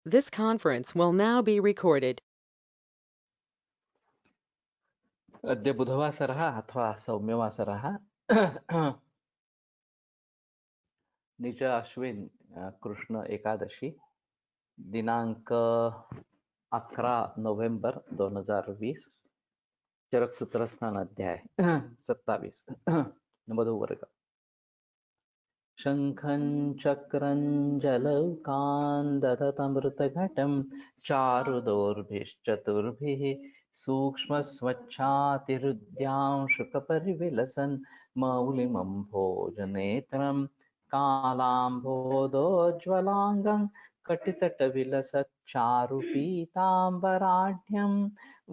This conference will now be recorded. अद्य बुधवासरः अथवा सौम्यवासरः निज अश्विन कृष्ण एकादशी दिनांक 11 नोव्हेंबर 2020 चरक सूत्रस्थान अध्याय 27 मधुवर्ग शंखं चक्रं जलौकान् दधतमृतघटं चारुदोर्भिश्चतुर्भिः सूक्ष्मस्वच्छातिरुद्यांशुकपरिविलसन् मौलिमम्भोजनेत्रं कालाम्भोदोज्ज्वलाङ्गं कटितटविलसच्चारुपीताम्बराढ्यं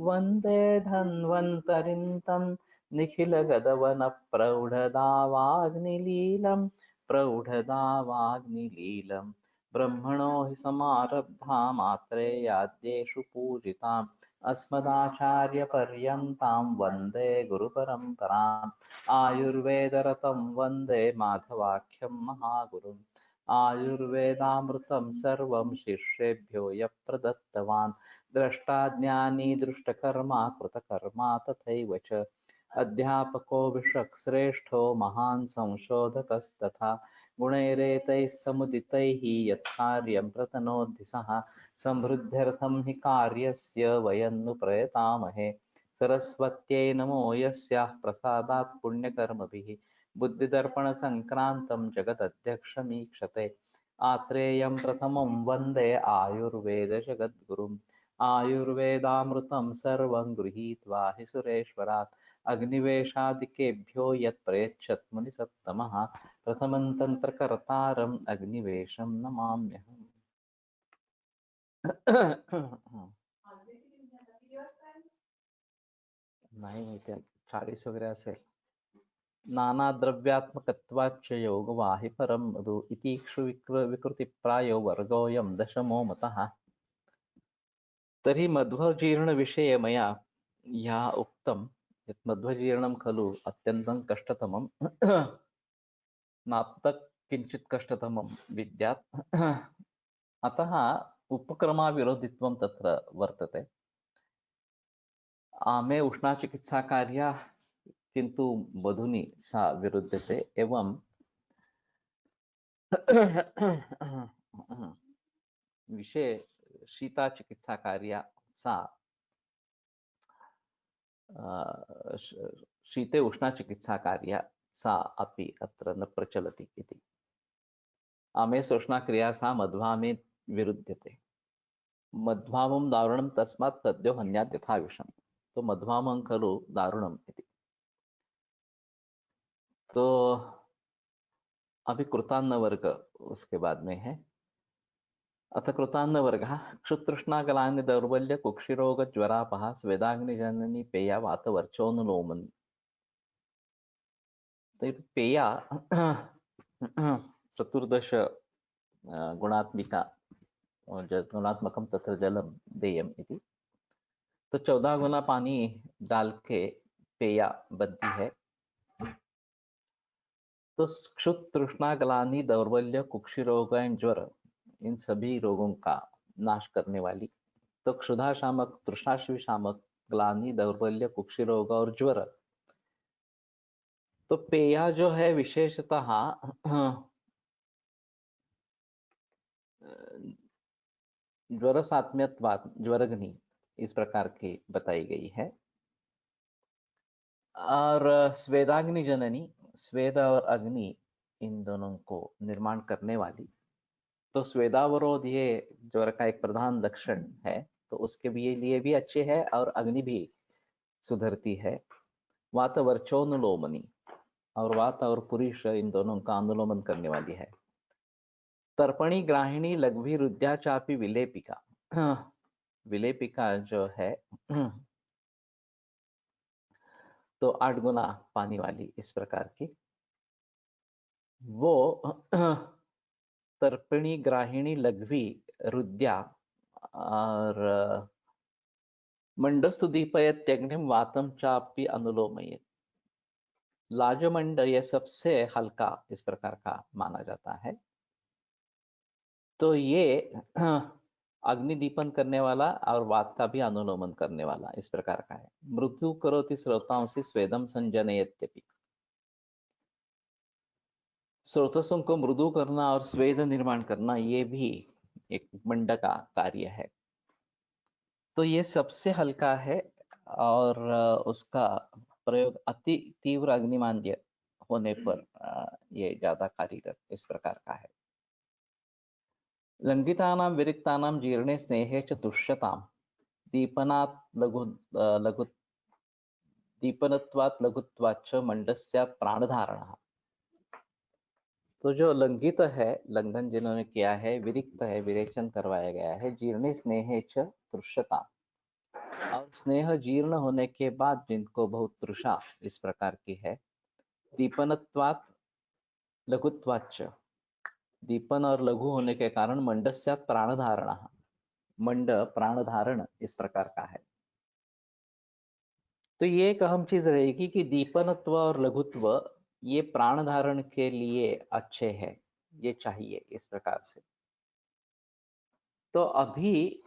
वन्दे धन्वन्तरिं तं निखिलगदवनप्रौढदावाग्निलीलम् प्रौढदावाग्निलीलं ब्रह्मणो हि समारब्धा मात्रेयाद्येषु पूजिताम् अस्मदाचार्यपर्यन्तां वन्दे गुरुपरम्पराम् आयुर्वेदरतं वन्दे माधवाख्यं महागुरुम् आयुर्वेदामृतं सर्वं शिष्येभ्यो यः प्रदत्तवान् द्रष्टाज्ञानी दृष्टकर्मा कृतकर्मा तथैव च अध्यापको विश्वक्श्रेष्ठो महान् संशोधकस्तथा गुणैरेतैः समुदितैः यत्कार्यं प्रतनोति सः समृद्ध्यर्थं हि कार्यस्य वयं नु प्रयतामहे सरस्वत्यै नमो यस्याः प्रसादात् पुण्यकर्मभिः बुद्धिदर्पणसङ्क्रान्तं जगदध्यक्षमीक्षते आत्रेयं प्रथमं वन्दे आयुर्वेदजगद्गुरुम् आयुर्वेदामृतं सर्वं गृहीत्वा हि सुरेश्वरात् अग्निवेशादिकेभ्यो यत् प्रयच्छत् मुनिसत्तमः प्रथमं तन्त्रकर्तारम् अग्निवेशं नमाम्यहम्। नाही माहिती 40 वगैरे असेल. नानाद्रव्यात्मकत्वाच्च योगवाहि परं मधु इतीक्षु विकृतिप्रायो वर्गोऽयं दशमो मतः. तर्हि मध्वजीर्णविषये मया या उक्तं यत् मध्वजीर्णं खलु अत्यन्तं कष्टतमं नात्तत् किञ्चित् कष्टतमं विद्यात् अतः उपक्रमाविरोधित्वं तत्र वर्तते. आमे उष्णाचिकित्साकार्या किन्तु मधुनि सा विरुध्यते एवं विषये शीताचिकित्साकार्या सा शीते उष्णाचिकित्साकार्या सा अपि अत्र न प्रचलति इति. आमे सोष्णाक्रिया सा मध्वामे विरुध्यते. मध्वामं दारुणं तस्मात् तद्यो हन्यात् यथा विषम्. तो मध्वामं खलु दारुणम् इति. तो अभी कृतान्न वर्ग उसके बाद में है. अथ कृतान्न वर्गः क्षुतृष्णागलानि दौर्बल्य कुक्षिरोग ज्वरापः स्वेदाग्निजननी पेया वातवर्चोनुलोमन्. तो पेया 14 गुणात्मिका गुणात्मकं तत्र जलं देयम् इति. तो 14 गुना पानी डाल के पेया बनती है. तो क्षुत तृष्णाग्लानि दौर्बल्य कुक्षिरोग एंड ज्वर इन सभी रोगों का नाश करने वाली. तो क्षुधा शामक तृष्णाश्वी शामक ग्लानि दौर्बल्य कुक्षिरोग और ज्वर. तो पेया जो है विशेषतः ज्वर सात्म्यत्वात् ज्वरग्नि इस प्रकार की बताई गई है. और स्वेदाग्नि जननी स्वेद और अग्नि इन दोनों को निर्माण करने वाली. तो स्वेदावरोध ये ज्वर का एक प्रधान लक्षण है. तो उसके लिए भी अच्छे है और अग्नि भी सुधरती है. वात वर्चोनुलोमनी और वात और पुरुष इन दोनों का अनुलोमन करने वाली है. तर्पणी ग्राहिणी लघ्वी रुद्या चापी विलेपिका. विलेपिका जो है तो 8 गुना पानी वाली इस प्रकार की. वो तर्पणी ग्राहिणी लघ्वी रुद्या और मंडस्तु दीपयत्यग्निम वातम चापी अनुलोमयेत्. लाजमंड ये सबसे हल्का इस प्रकार का माना जाता है. तो ये अग्निदीपन करने वाला और वात का भी अनुलोमन करने वाला, इस प्रकार का है। मृत्यु करोति श्रोतांसि स्वेदम संजनयत्यपि। स्रोतसों को मृदु करना और स्वेद निर्माण करना, ये भी एक मंड का कार्य है। तो ये सबसे हल्का है और उसका प्रयोग अति तीव्र अग्निमांद्य होने पर ये ज्यादा कारीगर इस प्रकार का है। लंघितानां विरिक्तानां जीर्णे स्नेहे च तुष्यतां दीपनात् लघु दीपनत्वात् लघुत्वाच्च मंडस्यात् प्राणधारणः। तो जो लंघित है, लंघन जिन्होंने किया है, विरिक्त है, विरेचन करवाया गया है, जीर्णे स्नेहे च तुष्यतां, और स्नेह जीर्ण होने के बाद जिनको बहुत तृषा इस प्रकार की है, दीपनत्वात् लघुत्वाच्च, दीपन और लघु होने के कारण मंडस्यात् प्राणधारणः, मंड प्राणधारण इस प्रकार का है। तो ये एक अहम चीज रहेगी कि दीपनत्व और लघुत्व ये प्राण धारण के लिए अच्छे हैं, ये चाहिए इस प्रकार से। तो अभी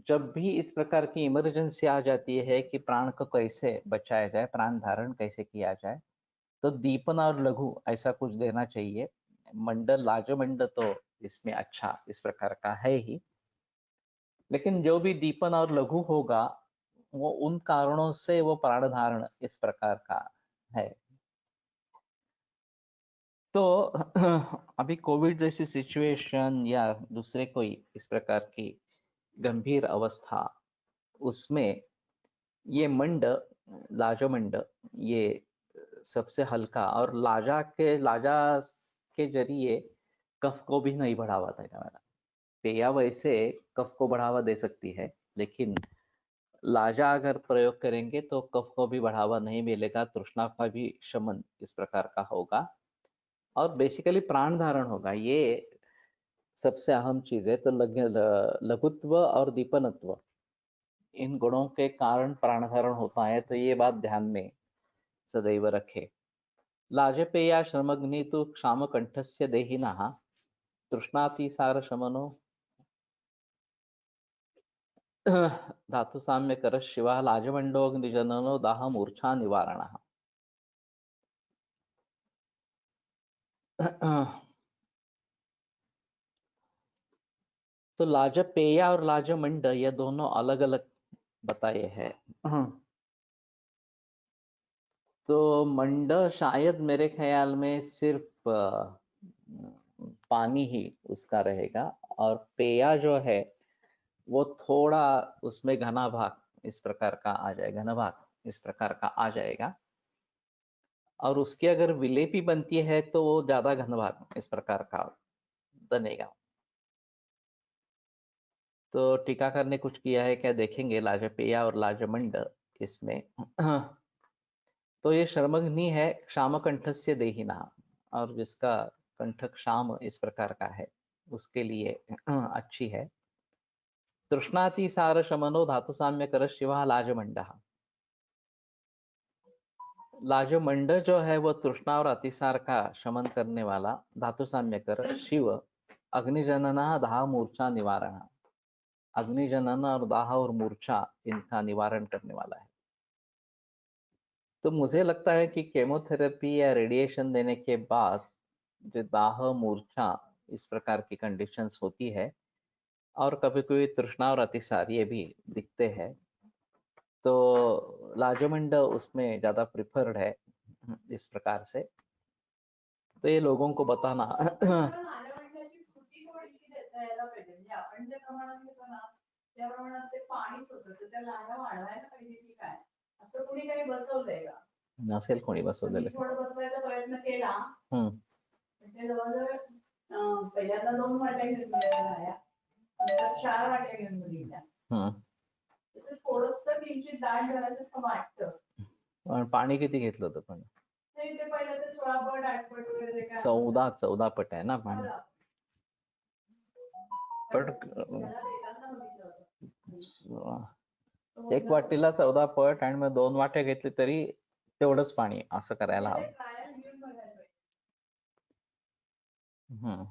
जब भी इस प्रकार की इमरजेंसी आ जाती है कि प्राण को कैसे बचाया जाए, प्राण धारण कैसे किया जाए, तो दीपन और लघु ऐसा कुछ देना चाहिए। मंडल लाजमंड तो इसमें अच्छा इस प्रकार का है ही, लेकिन जो भी दीपन और लघु होगा वो उन कारणों से वो प्राण धारण इस प्रकार का है। तो अभी कोविड जैसी सिचुएशन या दूसरे कोई इस प्रकार की गंभीर अवस्था, उसमें ये मंड लाजमंड ये सबसे हल्का और लाजा के जरिए कफ को भी नहीं बढ़ावा देने वाला। पेया वैसे कफ को बढ़ावा दे सकती है, लेकिन लाजा अगर प्रयोग करेंगे तो कफ को भी बढ़ावा नहीं मिलेगा, तृष्णा का भी शमन इस प्रकार का होगा और बेसिकली प्राण धारण होगा। ये सबसे अहम चीज है। तो लघुत्व और दीपनत्व इन गुणों के कारण प्राण धारण होता है, तो ये बात ध्यान में सदैव रखे। लाजपेया श्रमग्नि तो क्षाम कंठस्य देहिनः तृष्णातिसार शमनो धातु साम्य कर शिवा लाजमंडोग्निजननो दाह मूर्छा निवारण। तो लाजपेया और लाजमंड ये दोनों अलग अलग बताए हैं। तो मंड शायद मेरे ख्याल में सिर्फ पानी ही उसका रहेगा, और पेया जो है वो थोड़ा उसमें घना भाग इस प्रकार का आ जाएगा, घना भाग इस प्रकार का आ जाएगा, और उसकी अगर विलेपी बनती है तो वो ज्यादा घन भाग इस प्रकार का बनेगा। तो टीकाकार ने कुछ किया है क्या, देखेंगे लाजपेया और लाजमंड इसमें। तो ये शर्मग्नि है क्षाम कंठस्य देहिना, और जिसका कंठ क्षाम इस प्रकार का है उसके लिए अच्छी है। तृष्णाति सार शमनो धातु साम्य कर शिव लाजमंड। लाजमंड जो है वो तृष्णा और अतिसार का शमन करने वाला, धातु साम्य कर शिव अग्निजनना दाह मूर्छा निवारण, अग्निजनन और दाह और मूर्छा इनका निवारण करने वाला है। तो मुझे लगता है कि केमोथेरेपी या रेडिएशन देने के बाद जो दाह मूर्छा इस प्रकार की कंडीशंस होती है, और कभी कभी तृष्णा और अतिसार ये भी दिखते हैं, तो लाजमंड उसमें ज्यादा प्रिफर्ड है इस प्रकार से। तो ये लोगों को बताना नसेल कोणी बसवलेलं. हम्म. हम्म. पण पाणी किती घेतलं होतं पण? 14 पट आहे ना पाणी. पण एक वाटीला 14 पट आणि मग 2 वाट्या घेतले तरी तेवढंच पाणी असं करायला हवं. हम्म.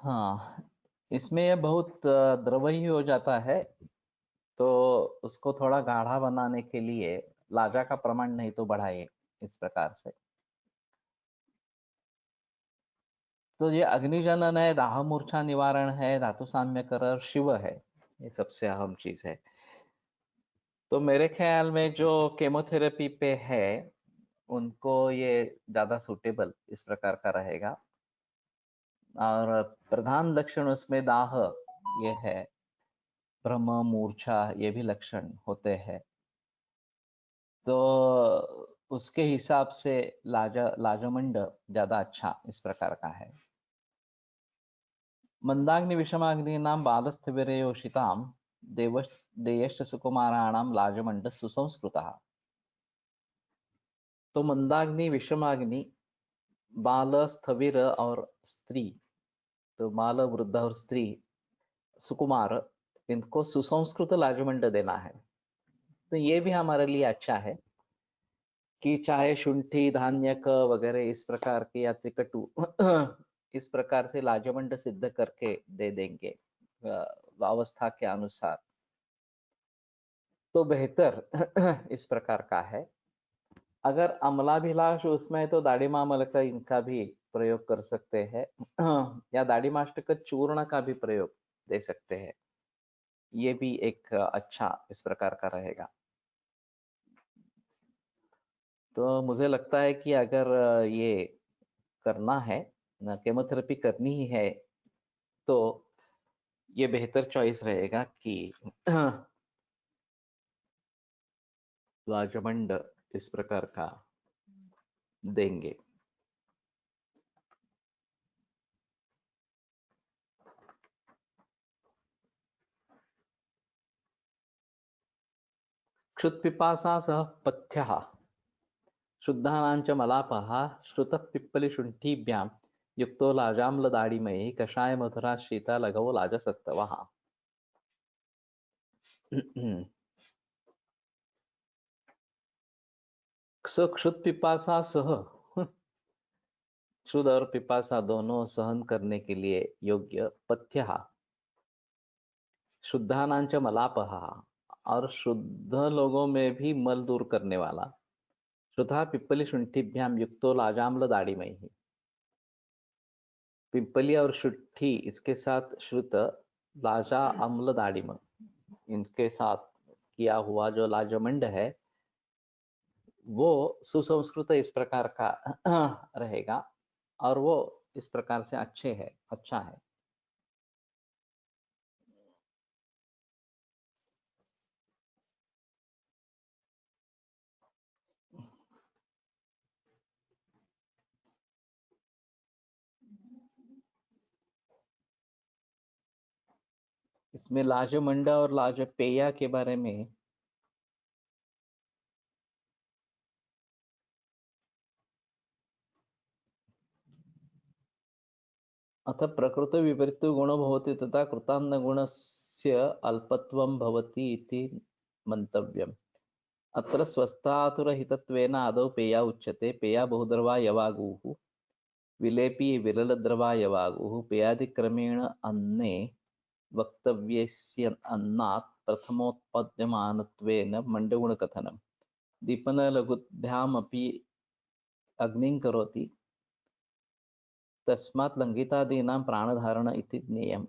हाँ, इसमें ये बहुत द्रवही हो जाता है, तो उसको थोड़ा गाढ़ा बनाने के लिए लाजा का प्रमाण नहीं तो बढ़ाइए इस प्रकार से। तो ये अग्निजनन है, दाह मूर्छा निवारण है, धातु साम्यकर और शिव है, ये सबसे अहम चीज है। तो मेरे ख्याल में जो केमोथेरेपी पे है उनको ये ज्यादा सूटेबल इस प्रकार का रहेगा। और प्रधान लक्षण उसमें दाह ये है, भ्रम मूर्छा ये भी लक्षण होते हैं। तो उसके हिसाब से लाजमंड ज्यादा अच्छा इस प्रकार का है। मंदाग्नि विषमाग्नि नाम बालस्थविरयोषिताम देव देयश्च सुकुमाराणाम लाजमंड सुसंस्कृतः। तो मंदाग्नि विषमाग्नि, बाल, स्थविर और स्त्री, तो बाल, वृद्ध और स्त्री, सुकुमार, इनको सुसंस्कृत लाजमंड देना है। तो ये भी हमारे लिए अच्छा है कि चाहे शुंठी, धान्यक वगैरह इस प्रकार के या त्रिकटु इस प्रकार से लाजमंड सिद्ध करके दे देंगे अवस्था के अनुसार, तो बेहतर इस प्रकार का है। अगर अम्लाभिलाष उसमें है तो दाढ़ीमामल का इनका भी प्रयोग कर सकते हैं या दाढ़ीमाष्टक चूर्ण का भी प्रयोग दे सकते हैं, ये भी एक अच्छा इस प्रकार का रहेगा। तो मुझे लगता है कि अगर ये करना है, केमोथेरेपी करनी ही है, तो ये बेहतर चॉइस रहेगा कि लाजमंड इस प्रकार का देंगे। क्षुत्पिपासा सह पथ्यः शुद्धानांच मलापः श्रुतः पिप्पलिशुण्ठीभ्यां युक्तो लाजाम्लदाडिमयी कषाय मधुरा शीता लगवो लाजसत्तवः। सो क्षुत पिपासा सह, क्षुद और पिपासा दोनों सहन करने के लिए योग्य, पथ्य शुद्धानांच मलापः, और शुद्ध लोगों में भी मल दूर करने वाला, श्रुता पिप्पली शुंठीभ्याम युक्तो लाजाम्ल दाढ़ीमयी, पिंपली और शुट्ठी इसके साथ श्रुत, लाजा अम्ल दाढ़िम इनके साथ किया हुआ जो लाजमंड है वो सुसंस्कृत इस प्रकार का रहेगा, और वो इस प्रकार से अच्छे है, अच्छा है। इसमें लाजमंडा और लाजपेया के बारे में अथ प्रकृत विपरीतो गुणो भवति तथा कृतान्न गुणस्य अल्पत्वं भवति इति मंतव्यम्। अत्र स्वस्थातुरहितत्वेन आदौ पेया उच्यते। पेया बहुद्रवा यवागुः, विलेपी विरलद्रवा यवागुः, पेयादिक्रमेण अन्ने वक्तव्यस्य अन्नात् प्रथमोत्पद्यमानत्वेन मण्डगुणकथनम्। दीपनलघुभ्यामपि अग्निं करोति, तस्मात् लङ्घितादीनां प्राणधारण इति ज्ञेयम्।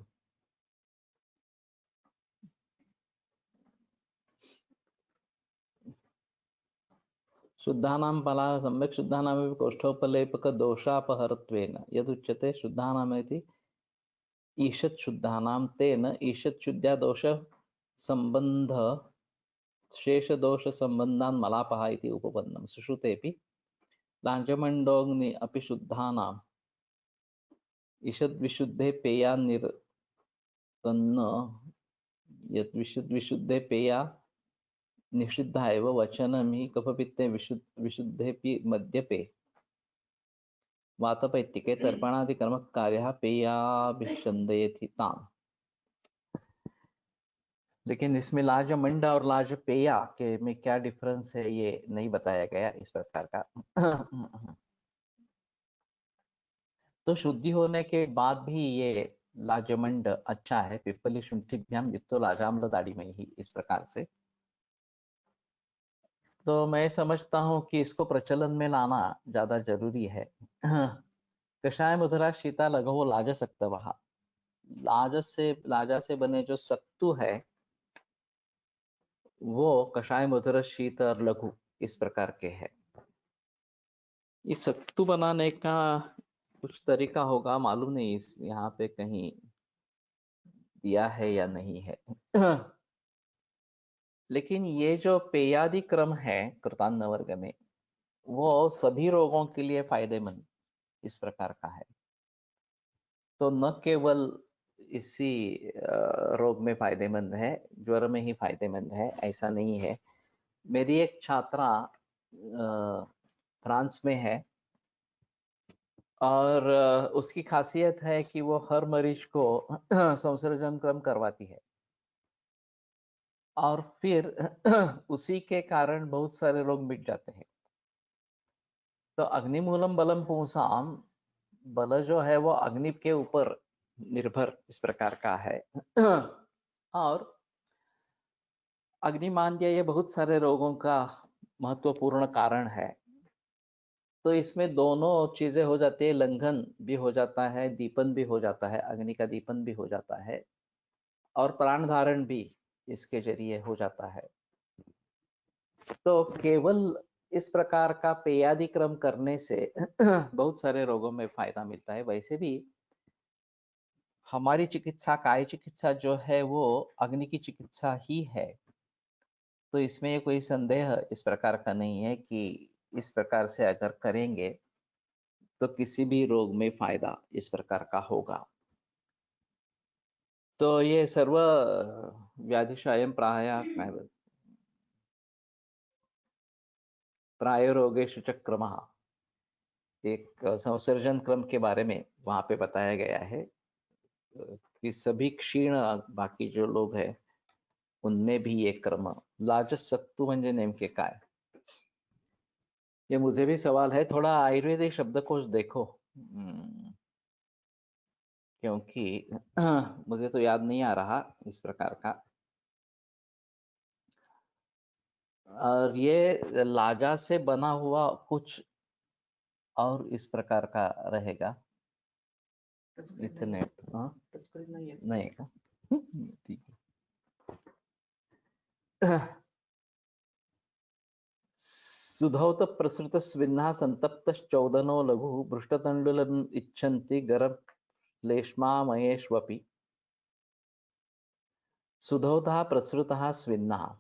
शुद्धानां फला सम्यक् शुद्धानामपि कोष्ठोपलेपक दोषापहरत्वेन यदुच्यते शुद्धानामिति ईषत् शुद्धानां तेन ईषत् दोष संबंध शेष दोष संबंधान् मलापः इति उपपन्नं। सुश्रुतेऽपि लाजमण्डोऽग्नि अपि शुद्धानाम् ईषद्विशुद्धे पेयान्निर्तन्न यद्विशुद्धे पेया निषिद्धा एव वचनमि कफपित्ते विशुद्धेऽपि मद्यपे वातपैत्तिके तर्पणादिकर्मकार्यः पेयाभिषन्दयति ताम्। लेकिन इसमें लाजमंड और लाजपेया के में क्या डिफरेंस है ये नहीं बताया गया इस प्रकार का। तो शुद्धि होने के बाद भी ये लाजमंड अच्छा है, पिप्पली शुंठिभ्याम युक्तो लाजाम्ल दाढ़ीमयी, इस प्रकार से। तो मैं समझता हूँ कि इसको प्रचलन में लाना ज्यादा जरूरी है। कषाय मधुरा शीता लघु लाज सक्तवः, लाजा से बने जो सत्तू है वो कषाय मधुर शीत और लघु इस प्रकार के है। ये सत्तू बनाने का कुछ तरीका होगा, मालूम नहीं इस यहाँ पे कहीं दिया है या नहीं है। लेकिन ये जो पेयादि क्रम है कृतान्न वर्ग में, वो सभी रोगों के लिए फायदेमंद इस प्रकार का है। तो न केवल इसी रोग में फायदेमंद है, ज्वर में ही फायदेमंद है ऐसा नहीं है। मेरी एक छात्रा फ्रांस में है और उसकी खासियत है कि वो हर मरीज को संसर्जन क्रम करवाती है और फिर उसी के कारण बहुत सारे रोग मिट जाते हैं। तो अग्निमूलम बलम पुंसाम, बल जो है वो अग्नि के ऊपर निर्भर इस प्रकार का है। और अग्निमांद्य ये बहुत सारे रोगों का महत्वपूर्ण कारण है। तो इसमें दोनों चीजें हो जाती है, लंघन भी हो जाता है, दीपन भी हो जाता है, अग्नि का दीपन भी हो जाता है और प्राण धारण भी इसके जरिए हो जाता है। तो केवल इस प्रकार का पेयादि क्रम करने से बहुत सारे रोगों में फायदा मिलता है। वैसे भी हमारी चिकित्सा, काय चिकित्सा जो है वो अग्नि की चिकित्सा ही है। तो इसमें कोई संदेह इस प्रकार का नहीं है कि इस प्रकार से अगर करेंगे तो किसी भी रोग में फायदा इस प्रकार का होगा। तो ये सर्व व्याधिशायम प्रायरोगेषु च क्रमः, एक संसर्जन क्रम के बारे में वहां पे बताया गया है कि सभी क्षीण बाकी जो लोग हैं उनमें भी ये क्रम। लाजस सत्तू म्हणजे नेमके काय, ये मुझे भी सवाल है। थोड़ा आयुर्वेदिक शब्दकोश देखो, क्योंकि मुझे तो याद नहीं आ रहा इस प्रकार का। और ये लाजा से बना हुआ कुछ और इस प्रकार का रहेगा। इथरनेट नहीं है का? ठीक है। सुधौत प्रसृत स्विन्ना संतप्त चौदनो लघु भृष्टतंडुलम इच्छन्ति गरम श्लेष्मा महेश्वपि। सुधौता प्रसृतः स्विन्ना,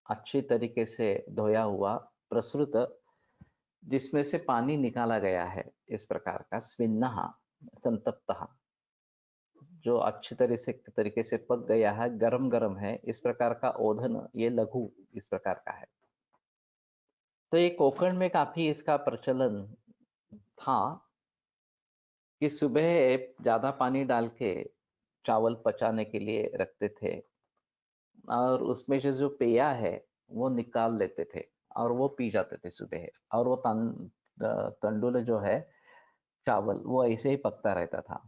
अच्छी तरीके से धोया हुआ, प्रसृत जिसमें से पानी निकाला गया है इस प्रकार का, स्विन्ना संतप्त जो अच्छी तरीके से पक गया है, गरम गरम है, इस प्रकार का ओधन, ये लघु इस प्रकार का है। तो ये कोकण में काफी इसका प्रचलन था कि सुबह ज्यादा पानी डाल के चावल पचाने के लिए रखते थे और उसमें से जो पेया है वो निकाल लेते थे और वो पी जाते थे सुबह। और वो तंडुल जो है चावल वो ऐसे ही पकता रहता था।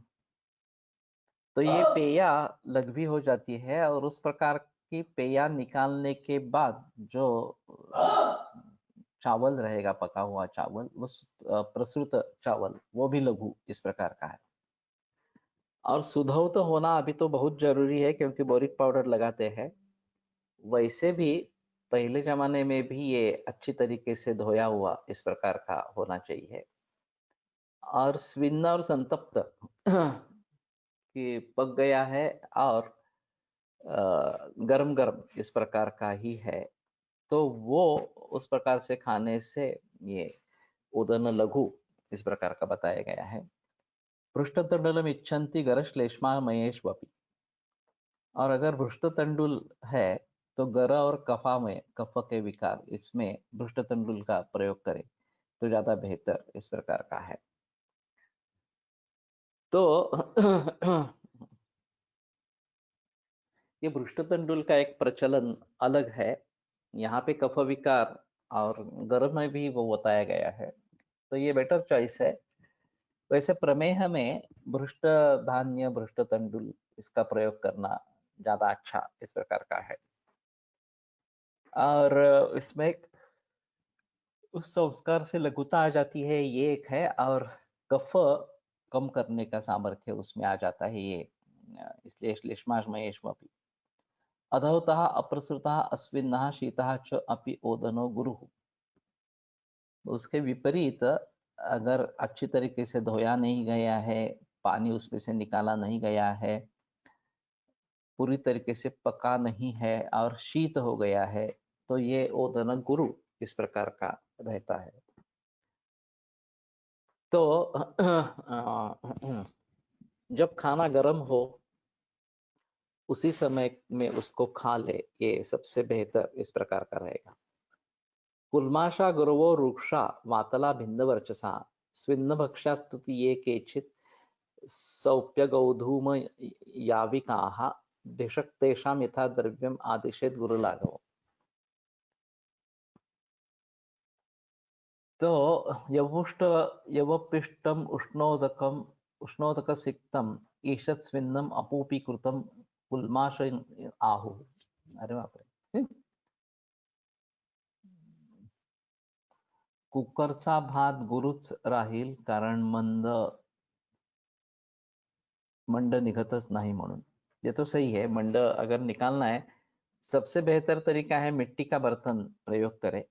तो ये पेया लघवी हो जाती है और उस प्रकार की पेया निकालने के बाद जो चावल रहेगा, पका हुआ चावल, उस प्रसुत चावल, वो भी लघु इस प्रकार का है। और सुधव तो होना अभी तो बहुत जरूरी है क्योंकि बोरिक पाउडर लगाते हैं। वैसे भी पहले जमाने में भी ये अच्छी तरीके से धोया हुआ इस प्रकार का होना चाहिए। और स्विन्न और संतप्त कि पक गया है और गरम गरम इस प्रकार का ही है, तो वो उस प्रकार से खाने से ये उदन लघु इस प्रकार का बताया गया है। पृष्ठतंडुलम इच्छन्ति गरश्लेष्मा महेश्वपि। और अगर भृष्टतंडुल है तो गर और कफा में, कफ के विकार, इसमें भृष्टतंडुल का प्रयोग करें तो ज्यादा बेहतर इस प्रकार का है। तो ये भृष्टतंडुल का एक प्रचलन अलग है। यहाँ पे कफ विकार और गर्म में भी वो बताया गया है, तो ये बेटर चॉइस है। वैसे प्रमेह में भ्रष्ट धान्य, भ्रष्ट तंडुल इसका प्रयोग करना ज्यादा अच्छा इस प्रकार का है। और इसमें उस संस्कार से लघुता आ जाती है, ये एक है। और कफ कम करने का सामर्थ्य उसमें आ जाता है, ये इसलिए श्लेष्माश्मयेष्मपि अधौतः अप्रसृतः अस्विन्नः शीतः च अपि ओदनो गुरुः। उसके विपरीत अगर अच्छी तरीके से धोया नहीं गया है, पानी उसमें से निकाला नहीं गया है, पूरी तरीके से पका नहीं है और शीत हो गया है, तो ये ओदन गुरु इस प्रकार का रहता है। तो जब खाना गर्म हो उसी समय में उसको खा ले, ये सबसे बेहतर इस प्रकार का रहेगा। कुल्माशा गुरवो रुक्षा वातला भिन्न वर्चसा स्विन्न भक्षा स्तुति ये केचित सौप्यगौधूम याविकाः भिषक् तेषां यथा द्रव्यम आदिशेत गुरुलाघव। तो यवुष्ट यवपिष्टम उष्णोदकम उष्णोदक सिक्तम ईशत स्विन्नम अपूपीकृतम कुल्माश आहु। अरे बाप रे। कुकरचा भात गुरुच राहील कारण मंड निघतच नाही म्हणून। ये तो सही है, मंड अगर निकालना है सबसे बेहतर तरीका है मिट्टी का बर्तन प्रयोग करें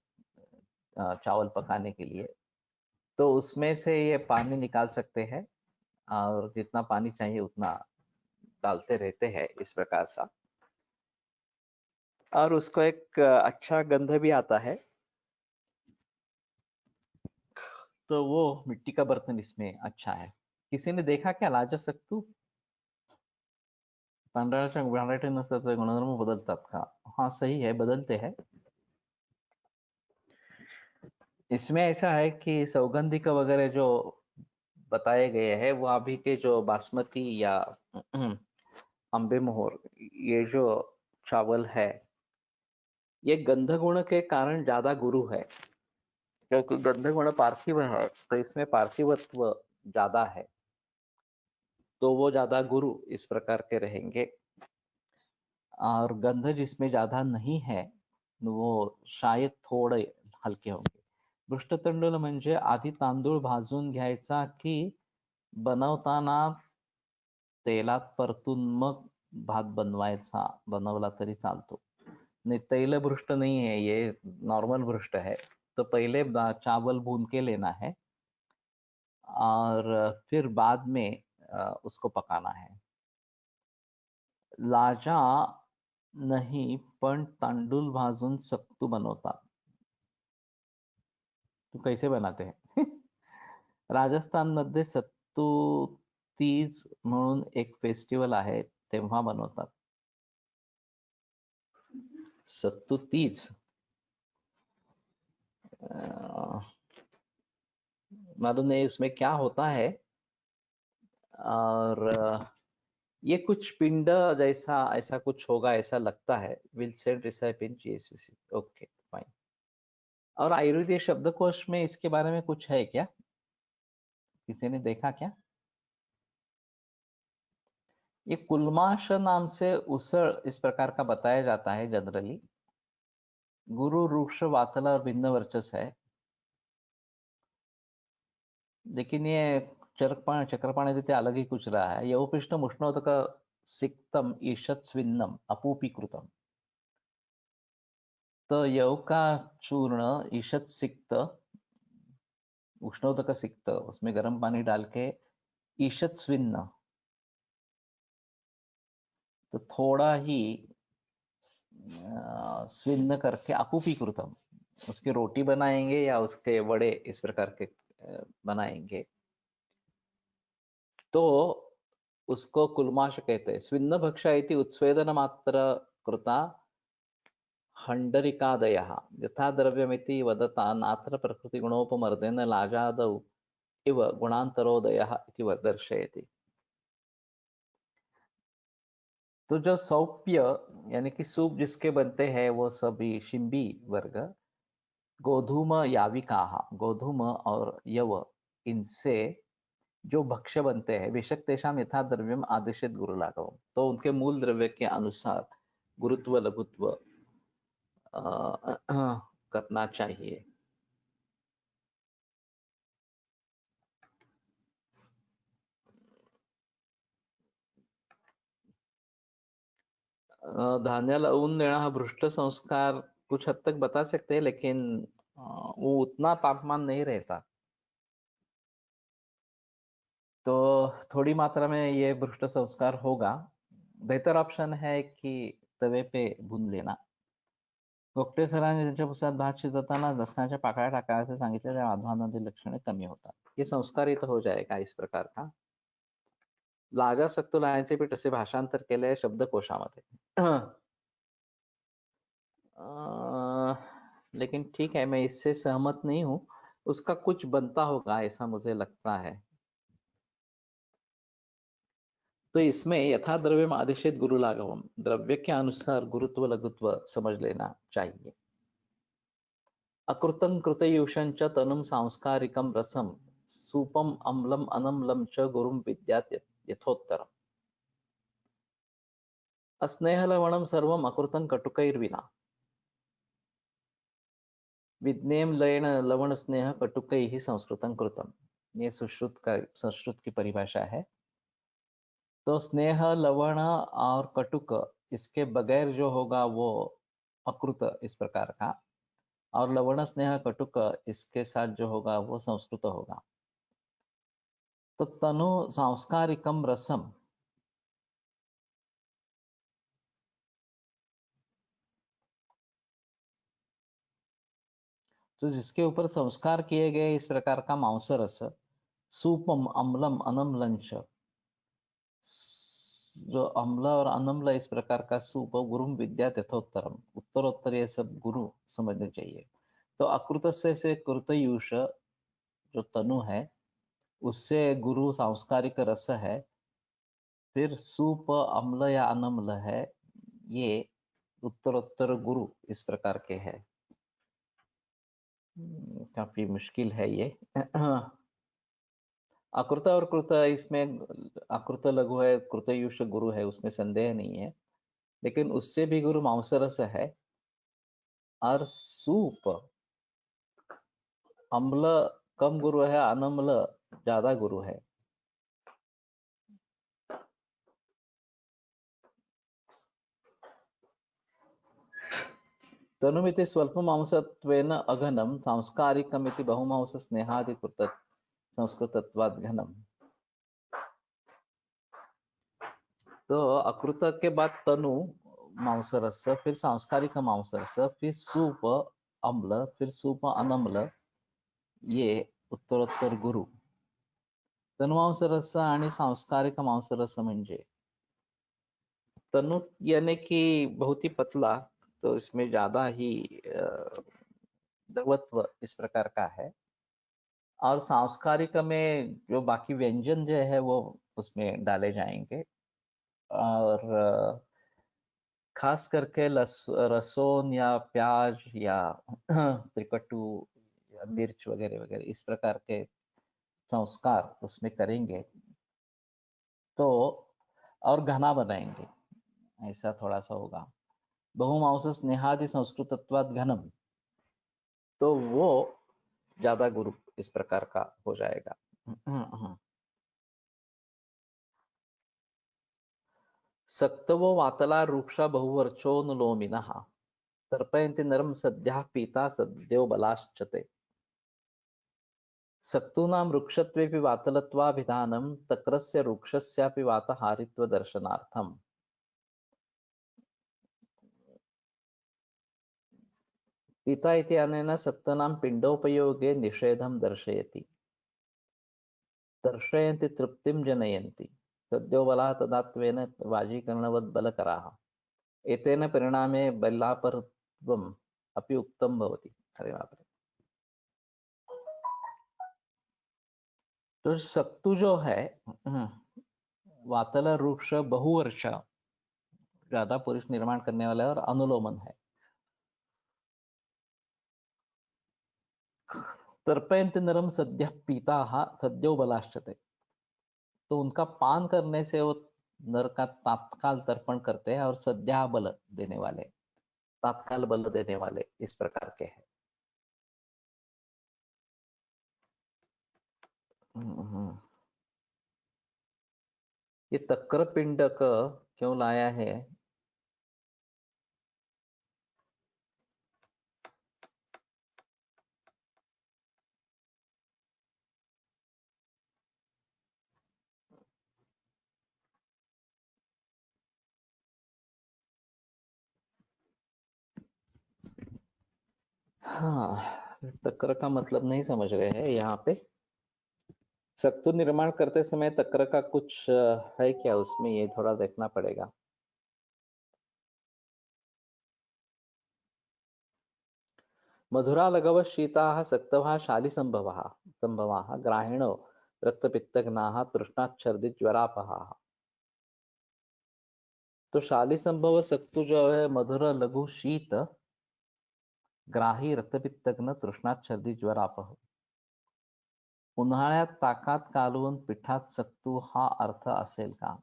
चावल पकाने के लिए, तो उसमें से ये पानी निकाल सकते हैं और जितना पानी चाहिए उतना डालते रहते हैं इस प्रकार सा, और उसको एक अच्छा गंध भी आता है। तो वो मिट्टी का बर्तन इसमें अच्छा है। किसी ने देखा क्या लाजसक्तू? पांढऱ्याच्या घाणेरडे नसतात ते गुणधर्म बदलतात का? हाँ सही है, बदलते हैं। इसमें ऐसा है कि सौगंधिक वगैरह जो बताए गए हैं वो अभी के जो बासमती या अम्बे मोहर ये जो चावल है, ये गंध गुण के कारण ज्यादा गुरु है, क्योंकि गंध गुण पार्थिव है तो इसमें पार्थिवत्व ज्यादा है, तो वो ज्यादा गुरु इस प्रकार के रहेंगे। और गंध जिसमें ज्यादा नहीं है वो शायद थोड़े हलके होंगे। पृष्ठतंडुल म्हणजे आधी तांदूळ भाजून घ्यायचा की बनवताना तेलात परतून मग भात बनवला तरी चालतो? नहीं, तैल भ्रष्ट नहीं है, ये नॉर्मल भ्रष्ट है। तो पहले चावल भून के लेना है और फिर बाद में उसको पकाना है। लाजा नहीं पण तांदूळ भाजून सत्तू बनवतात। तो कैसे बनाते हैं? राजस्थान मध्ये सत्तू तीज म्हणून एक फेस्टिवल आहे, तेव्हा बनवतात सत्तू तीज। मालूम नहीं उसमें क्या होता है। और ये कुछ पिंड जैसा ऐसा कुछ होगा ऐसा लगता है। Will send recipe in GSVC. Okay fine. और आयुर्वेदिक शब्दकोश में इसके बारे में कुछ है क्या? किसी ने देखा क्या? ये कुलमाश नाम से उसड़ इस प्रकार का बताया जाता है जनरली। गुरु रूक्ष वातला और भिन्न वर्चस है, लेकिन ये चक्रपाणी देते अलग ही कुछ रहा है। यवपिष्टम उष्णोदक सिक्तम ईशत स्विन्नम अपूपीकृतम। तो यव का चूर्ण ईशत सिक्त, उष्णोदक सिक्त, उसमें गर्म पानी डाल के ईशत स्विन्न, तो थोड़ा ही स्विन्न करके अपूपीकृतम, उसकी रोटी बनाएंगे या उसके वड़े इस प्रकार के बनाएंगे तो उसको कुलमाश कहते हैं। स्विन्न भक्षा इति उत्स्वेदन मात्र कृता हंडरिकादयः यथा द्रव्यमिति वदता नात्र प्रकृतिगुणोपमर्देन लाजादौ इव गुणांतरोदयः इति दर्शयति। तो जो सौप्य यानी कि सूप जिसके बनते हैं वो सभी शिंबी वर्ग, गोधूम याविकाः, गोधूम और यव, इनसे जो भक्ष्य बनते हैं, बेशक तेषाम यथा द्रव्यम आदेशित गुरु लाघवम, तो उनके मूल द्रव्य के अनुसार गुरुत्व लघुत्व करना चाहिए। धान्य लावून देना हा भ्रष्ट संस्कार कुछ हद तक बता सकते हैं, लेकिन वो उतना तापमान नहीं रहता, तो थोड़ी मात्रा में ये भ्रष्ट संस्कार होगा। बेहतर ऑप्शन है कि तवे पे भून लेना। गोगटे सरांनी त्यांच्या पुस्तकात भात शिजवताना लसणाच्या पाकळ्या टाकायचे सांगितले, त्या अध्वानादी लक्षणे कमी होतात। ये संस्कारित हो जाएगा इस प्रकार का। लागा सक्तो लायांचे पीठ असे भाषांतर केले शब्दकोशामध्ये। लेकिन ठीक है, मैं इससे सहमत नहीं हूँ। उसका कुछ बनता होगा ऐसा मुझे लगता है। तो इसमें यथा द्रव्यम आदेशित गुरु लाघवम, द्रव्य के अनुसार गुरुत्व लघुत्व समझ लेना चाहिए। अकृतं कृतयुषं च तनुं सांस्कारिकं रसं सूपम अम्लम अनम्लं च गुरुं विद्यात् यथोत्तरम्। अस्नेहलवणं सर्वम् अकृतं कटुकैर्विना विज्ञेम लयन लवण स्नेह कटुकैः संस्कृतं कृतम्। ये संस्कृत की परिभाषा है। तो स्नेह लवण और कटुक इसके बगैर जो होगा वो अकृत इस प्रकार का, और लवण स्नेह कटुक इसके साथ जो होगा वो संस्कृत होगा। तो तनु सांस्कारिकम रसम, तो जिसके ऊपर संस्कार किए गए इस प्रकार का मांस रस, सूपम अम्लम अनम्लंच, जो अम्ल और अनम्ल इस प्रकार का सूप, गुरुम विद्या यथोत्तरम, उत्तरोत्तर ये सब गुरु समझने चाहिए। तो अकृत से कृतयुष जो तनु है, उससे गुरु सांस्कारिक रस है, फिर सूप अम्ल या अनम्ल है, ये उत्तरोत्तर गुरु इस प्रकार के है। काफी मुश्किल है ये। अकृत और कृत, इसमें अकृत लघु है, कृतयुष गुरु है, उसमें संदेह नहीं है, लेकिन उससे भी गुरु मांसरस है। और सूप अम्ल कम गुरु है, अनम्ल ज्यादा गुरु है। तनुमिति स्वल्पमांसत्वेन अघनम सांस्कारिकमिति बहुमांस स्नेहादिकृत संस्कृतत्वात् घनम। तो अकृत के बाद तनु मांसरस, फिर सांस्कारिक मांसरस, फिर सूप अम्ल, फिर सूप अनम्ल, ये उत्तरोत्तर गुरु। तनुमांसरस आणि सांस्कारिक मांसरस म्हणजे तनु यानी कि बहुत ही पतला, तो इसमें ज्यादा ही द्रवत्व इस प्रकार का है, और सांस्कारिक में जो बाकी व्यंजन जो है वो उसमें डाले जाएंगे, और खास करके लहसुन या प्याज या त्रिकट्टू या मिर्च वगैरह वगैरह इस प्रकार के संस्कार उसमें करेंगे, तो और घना बनाएंगे, ऐसा थोड़ा सा होगा। बहुमांस स्नेहादि संस्कृतत्वात् घनम, तो वो ज्यादा गुरु इस प्रकार का हो जाएगा। सक्तवो वातला रूक्षा बहुवर्चोनुलोमिनः तर्पयन्ति नरम सद्यः पीता सद्यो बलाश्चते। सक्तूनां वृक्षत्वेपि वातलत्वाभिधानं तक्रस्य वृक्षस्यापि वातहारित्वदर्शनार्थम्। पीता इति अनेन सक्तूनां पिण्डोपयोगे निषेधं दर्शयति, दर्शयन्ति तृप्तिं जनयन्ति, सद्यो बलः तदात्वेन वाजीकरणवद् बलकराः, एतेन परिणामे बलापरत्वम् अपि उक्तं भवति। अरे बाप रे। तो सक्तु जो है, वातल वृक्ष बहुवर्ष, ज्यादा पुरुष निर्माण करने वाला है, और अनुलोमन है। तर्पयन्ति नरम सद्यः पीताः सद्यो बलाश्चते, तो उनका पान करने से वो नर का तात्काल तर्पण करते हैं और सद्या बल देने वाले, तात्काल बल देने वाले इस प्रकार के हैं। हम्म। ये तक्र पिंडक क्यों लाया है? हाँ, तक्र का मतलब नहीं समझ रहे हैं यहाँ पे। सत्तु निर्माण करते समय तक्र का कुछ है क्या उसमें, ये थोड़ा देखना पड़ेगा। मधुरा लगव शीताः सक्तवः शालिसंभवाः संभवाः ग्राहिणो रक्तपित्तघ्नाः तृष्णाच्छर्दिज्वरापहाः। तो शाली संभव सत्तू जो है मधुर लघु शीत ग्राही रक्तपित्तघ्न तृष्णाच्छर्दी ज्वरापह। उन्हाळ्यात ताकात कालवून पिठात सत्तू हा अर्थ असेल का?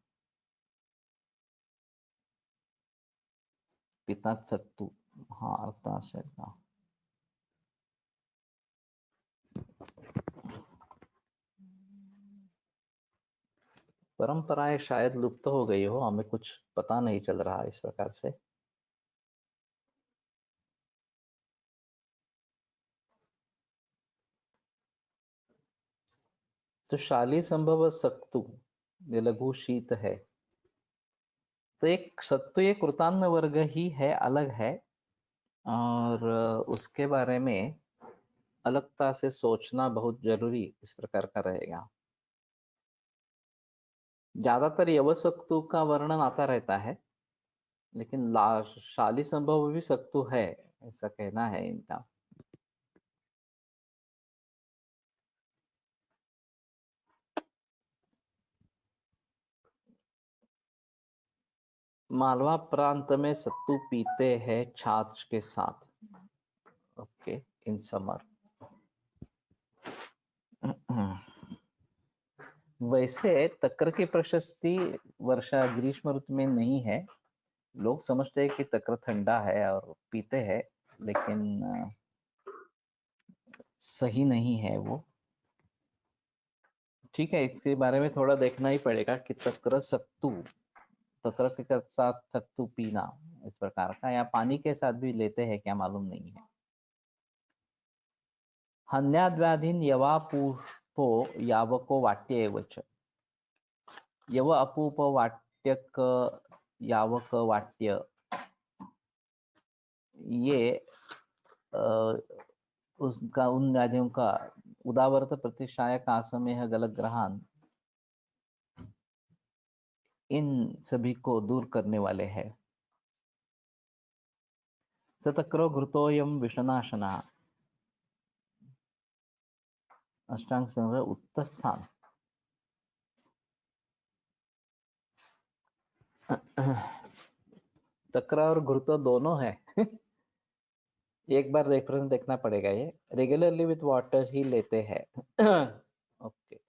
पिठात सत्तू हा अर्थ असेल का? परंपराएं शायद लुप्त हो गई हो, हमें कुछ पता नहीं चल रहा इस प्रकार से। तो शाली संभव सत्तू ये लघु शीत है, तो एक सत्तू एक कृतान्न वर्ग ही है, अलग है। और उसके बारे में अलगता से सोचना बहुत जरूरी इस प्रकार का रहेगा। ज्यादातर यवसक्तु का वर्णन आता रहता है, लेकिन शाली संभव भी सत्तु है, ऐसा कहना है इनका। मालवा प्रांत में सत्तू पीते हैं छाछ के साथ। Okay, in summer. वैसे तक्र की प्रशस्ति वर्षा ग्रीष्म ऋतु में नहीं है। लोग समझते हैं कि तक्र ठंडा है और पीते हैं, लेकिन सही नहीं है वो। ठीक है, इसके बारे में थोड़ा देखना ही पड़ेगा कि तक्र सत्तू, तक्र के साथ सत्तू पीना इस प्रकार का, या पानी के साथ भी लेते हैं क्या मालूम नहीं है। हन्याद्व्याधीन यवापूपो यावको वाट्य एवच। यव अपूप वाट्यक यावक वाट्य, ये उसका उन व्याधियों का उदावर्त प्रतिशायक आसमेह गलग्रहान, इन सभी को दूर करने वाले हैं। सतक्रो घृतोयम विषनाशना, अष्टांग संग्रह उत्तस्थान। तक्र और घृतो दोनों है। एक बार रेफरेंस देखना पड़ेगा, ये रेगुलरली विथ वाटर ही लेते हैं। ओके,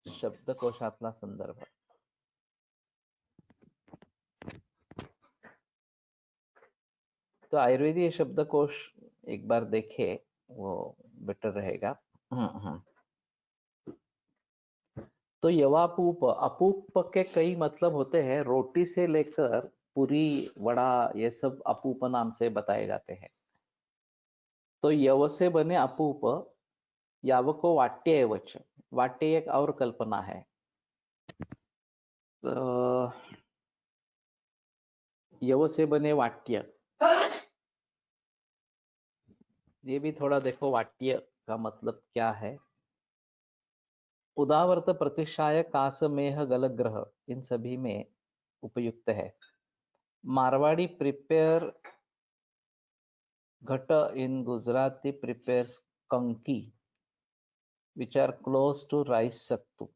शब्दकोशातला संदर्भ। तो आयुर्वेदीय शब्दकोश एक बार देखे, वो बेटर रहेगा। तो यवापूप, अपूप के कई मतलब होते हैं, रोटी से लेकर पूरी वड़ा ये सब अपूप नाम से बताए जाते हैं। तो यव से बने अपूप, याव को वाट्य एवच, वाट्य एक और कल्पना है। तो यव से बने वाट्य, ये भी थोड़ा देखो वाट्य का मतलब क्या है। उदावर्त प्रतिशाय कासमेह गलग्रह, इन सभी में उपयुक्त है। मारवाड़ी प्रिपेयर घट इन गुजराती प्रिपेयर्स कंकी which are close to rice sattu.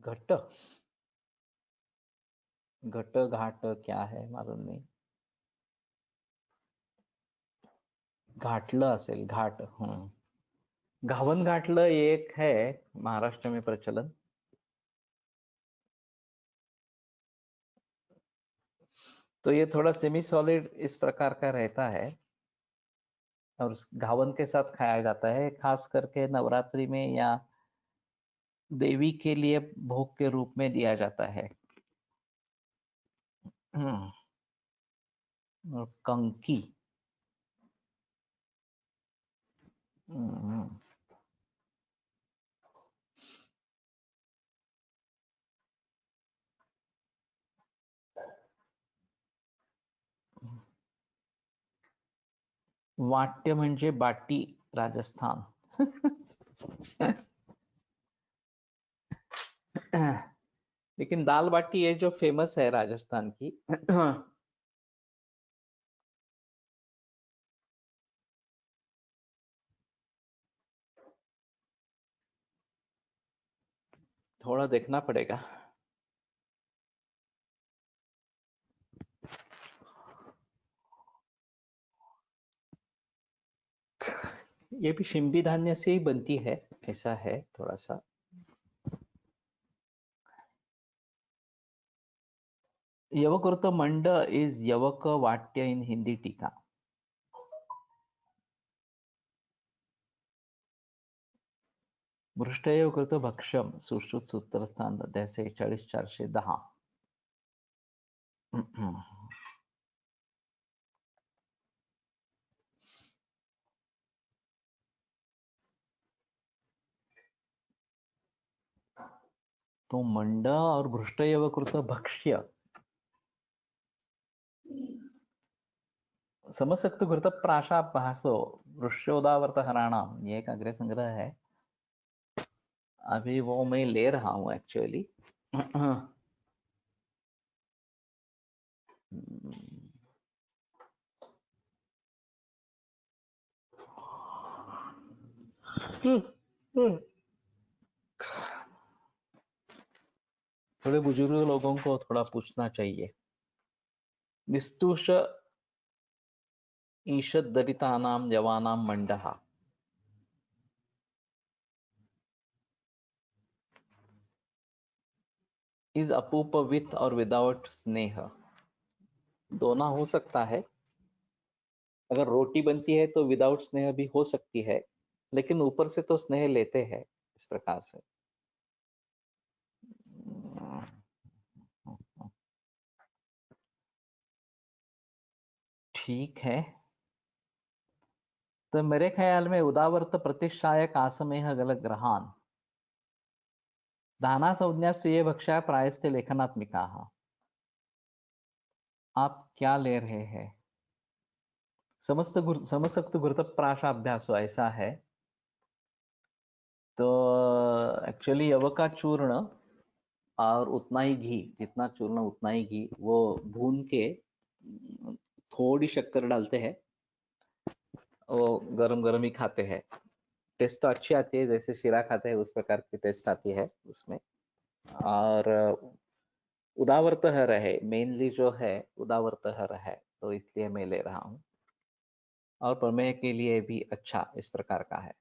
घट, घट घाट क्या है मालूम नहीं। घाटलं असेल, घाट. घावन घाटलं एक है महाराष्ट्र में प्रचलन. तो ये थोड़ा सेमी सॉलिड इस प्रकार का रहता है और घावन के साथ खाया जाता है, खास करके नवरात्रि में या देवी के लिए भोग के रूप में दिया जाता है. हम्म, और कंकी. हम्म, वाट्य म्हणजे बाटी, राजस्थान. लेकिन दाल बाटी ये जो फेमस है राजस्थान की. थोड़ा देखना पड़ेगा. ये भी शिंपी धान्य से ही बनती है, ऐसा है थोड़ा सा. यवकृत मंड इज यवक वाट्य इन हिंदी टीका. मृष्टयवकृत भक्षम सुश्रुत सूत्रस्थान अध्याय 46-410. तो मंड और भृष्टयवकृत भक्ष्य समसक्त घृत प्राशाभासो वृष्योदावर्त हराणाम, ये एक अग्रय संग्रह है. अभी वो मैं ले रहा हूँ एक्चुअली. थोड़े बुजुर्ग लोगों को थोड़ा पूछना चाहिए. निस्तुष ईषद दरितानां यवानां मंडः. इज अपूप विथ और विदाउट स्नेह. दोनों हो सकता है. अगर रोटी बनती है तो विदाउट स्नेह भी हो सकती है, लेकिन ऊपर से तो स्नेह लेते हैं इस प्रकार से. ठीक है. तो मेरे ख्याल में उदावर्त प्रतिशायक आसमेह गल ग्रहान दाना संज्ञा स्वीय भक्षा प्रायस्ते लेखनात्मिका. आप क्या ले रहे हैं? समस्त घृत प्राशाभ्यास ऐसा है. तो एक्चुअली यव का चूर्ण और उतना ही घी, जितना चूर्ण उतना ही घी, वो भून के थोड़ी शक्कर डालते हैं, वो गरम गरम ही खाते हैं. टेस्ट तो अच्छी आती है, जैसे शीरा खाते हैं उस प्रकार की टेस्ट आती है उसमें. और उदावर्तहर है मेनली जो है, उदावर्तहर है, तो इसलिए मैं ले रहा हूँ. और प्रमेय के लिए भी अच्छा इस प्रकार का है.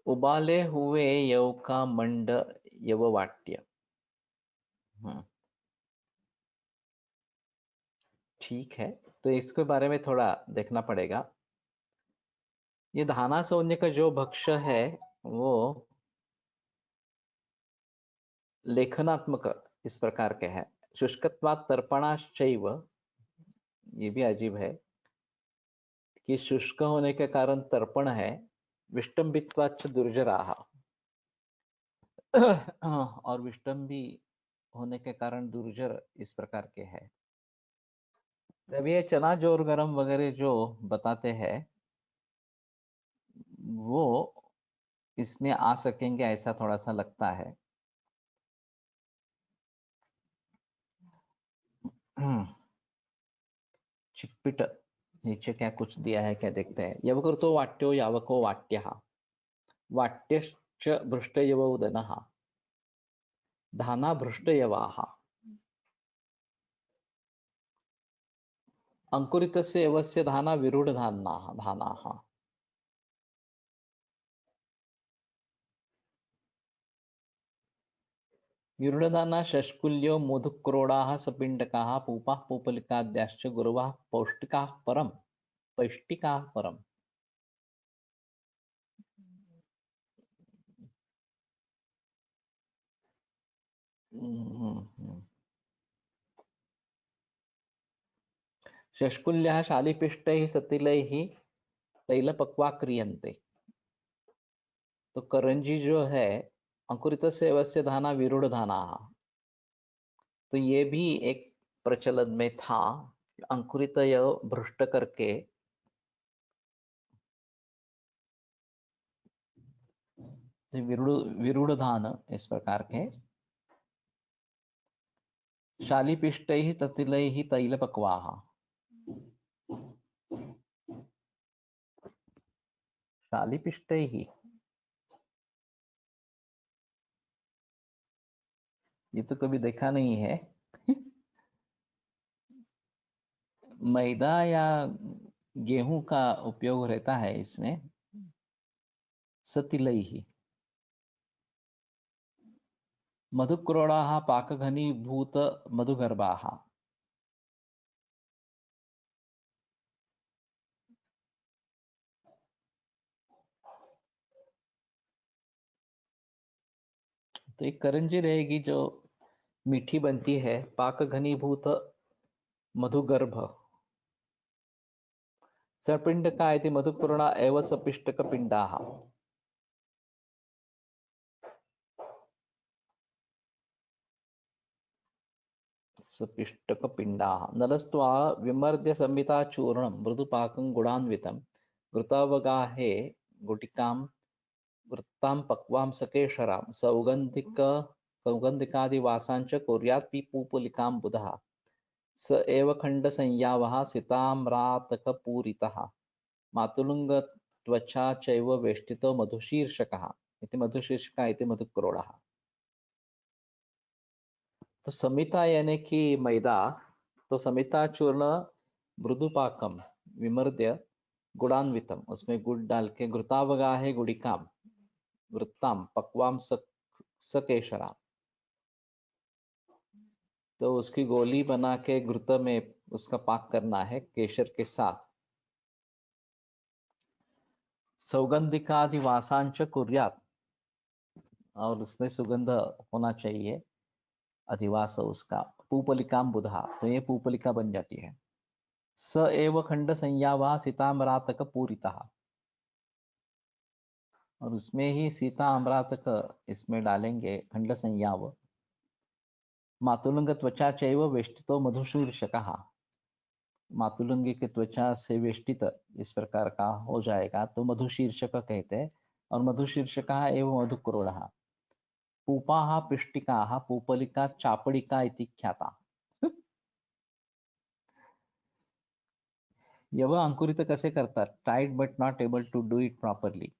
उबाले हुए यव का मंड यववाट्य. ठीक है. तो इसके बारे में थोड़ा देखना पड़ेगा. ये धाना सौन्य का जो भक्ष्य है वो लेखनात्मक इस प्रकार के है. शुष्कत्वात् तर्पणाश्चैव, ये भी अजीब है कि शुष्क होने के कारण तर्पण है. विष्टम्बित्वाच्च दुर्जराः. और विष्टम्बी होने के कारण दुर्जर इस प्रकार के है. जब ये चना जोर गरम वगैरह जो बताते हैं वो इसमें आ सकेंगे ऐसा थोड़ा सा लगता है. चिकपिट नीचे क्या कुछ दिया है, क्या देखते हैं. यवकृतो वाट्यो यावको वाट्यः वाट्यश्च भृष्टयवोदनः धाना भृष्टयवाः. अंकुरितस्य एवस्य धाना विरूढधानाः धानाः। विरूढधाना षष्कुल्यो मोदुक्रोडाः सपिण्डकाः पूपाः पूपलिकाद्याश्च गुरवः पौष्टिकाः परम् पैष्टिकाः परम्। षष्कुल्याः शालिपिष्टैः सतिलैः तैलपक्वा क्रियन्ते। तो करंजी जो है अंकुरितस्य एवस्य धाना विरूढधाना, तो ये भी एक प्रचलन में था। अंकुरित भ्रष्ट करके विरूढधान इस प्रकार के शालिपिष्टैः ततिलैः तैलपक्वाः। शालिपिष्टैः ये तो कभी देखा नहीं है। मैदा या गेहूं का उपयोग रहता है इसमें। सतिलैः मधुक्रोडाः पाकघनीभूत मधुगर्भाः। तो एक करंजी रहेगी जो मीठी बनती है, पाक घनीभूत मधुगर्भ। सपिंडका इति मधुपूर्णा एव सपिष्टक पिंडाः। सपिष्टक पिंडाः नलस्त्वा विमर्द्य संमिता चूर्णं मृदुपाकं गुणान्वितं घृतावगाहे गुटिकां वृत्तां पक्वां सकेशरां सौगन्धिकादिवासाञ्च कुर्यात् पीपूपलिकां बुधः स एव खण्डसंयावः सिताम्रातकपूरितः मातुलुङ्गत्वचा चैव वेष्टितो मधुशीर्षकः इति मधुशीर्षकः इति मधुक्रोडः। तो समिता यानी कि मैदा, तो समिता चूर्ण मृदुपाकम विमर्द्य गुणान्वितम, उसमें गुड़ डाल के घृतावगाहे गुड़िकाम वृत्ताम पक्वाम सकेशरा, तो उसकी गोली बना के घृत में उसका पाक करना है केशर के साथ। सौगंधिकादिवासांच कुर्यात, और उसमें सुगंध होना चाहिए अधिवास उसका। पूपलिकाम बुधा, तो ये पूपलिका बन जाती है। स एव खंड संयावा सीताम्रातक पूरिता, और उसमें ही सीता अमरातक इसमें डालेंगे खंड संयाव। मातुलंग त्वचा चैव वेष्टितो मधुशीर्षकः, मातुलंगी के त्वचा से वेष्टित इस प्रकार का हो जाएगा तो मधुशीर्षक कहते हैं। और मधुशीर्षकः एवं मधुक्रोडः। पूपाः पिष्टिकाः पूपलिका चापड़िका इति ख्याता। यह अंकुरित कसे करतात, tried but not able to do it properly.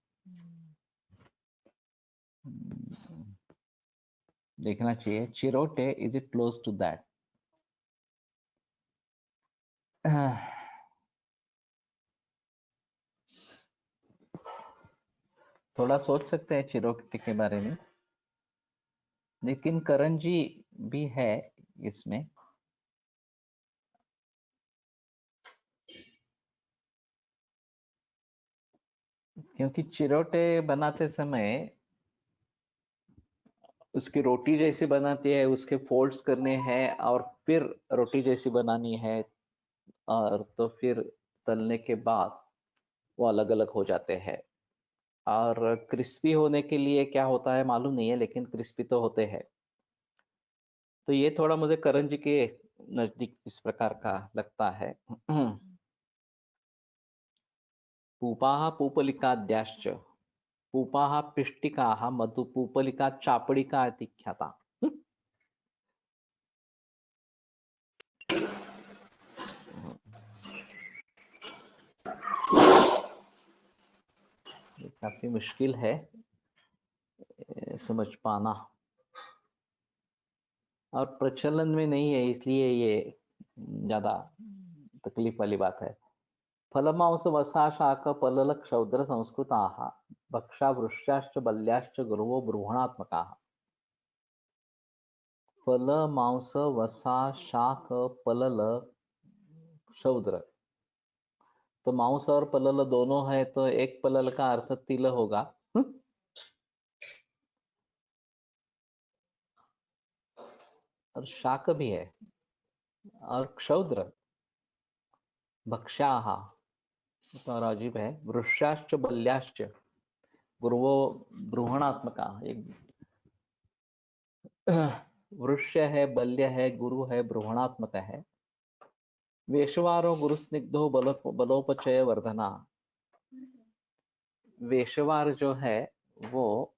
देखना चाहिए chirote, is it close to that. थोड़ा सोच सकते हैं चिरोटे के बारे में, लेकिन करंजी भी है इसमें। क्योंकि चिरोटे बनाते समय उसकी रोटी जैसी बनाती है, उसके फोल्ड्स करने हैं और फिर रोटी जैसी बनानी है, और तो फिर तलने के बाद वो अलग अलग हो जाते हैं। और क्रिस्पी होने के लिए क्या होता है मालूम नहीं है, लेकिन क्रिस्पी तो होते हैं। तो ये थोड़ा मुझे करंजी के नजदीक इस प्रकार का लगता है। पूपाः पूपलिकाद्याश्च, पूपाः पिष्टिकाः मधुपूपलिका चापड़िका इति ख्याता। काफी मुश्किल है समझ पाना, और प्रचलन में नहीं है, इसलिए ये ज्यादा तकलीफ वाली बात है। फलमांस वसा शाक पलल क्षौद्र संस्कृताः भक्षा वृश्याश्च बल्याश्च गुरुवो ब्रूहणात्मकाः। फल मांस वसा शाक पलल क्षौद्र, तो मांस और पलल दोनों है, तो एक पलल का अर्थ तिल होगा। और शाक भी है, और क्षौद्र भक्ष्याः, तो और अजीब है। वृश्याश्च बल्याश्च गुरुवो ब्रूहणात्मका, एक वृक्ष है, बल्य है, गुरु है, ब्रूहणात्मक है। वेशवारो गुरुस्निग्धो बलोपचय वर्धना। वेशवार जो है वो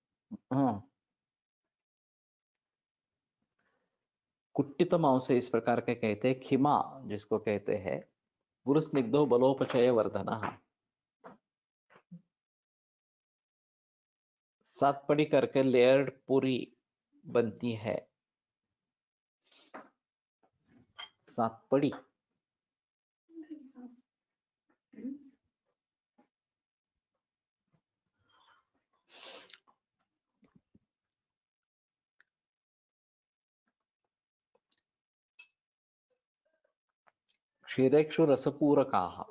कुट्टित मांस इस प्रकार के कहते हैं। खिमा जिसको कहते हैं, गुरुस्निग्धो बलोपचय वर्धना, 7 पड़ी करके लेयर्ड पूरी बनती है। 7 पड़ी क्षीरेक्षु रसपूरकाः,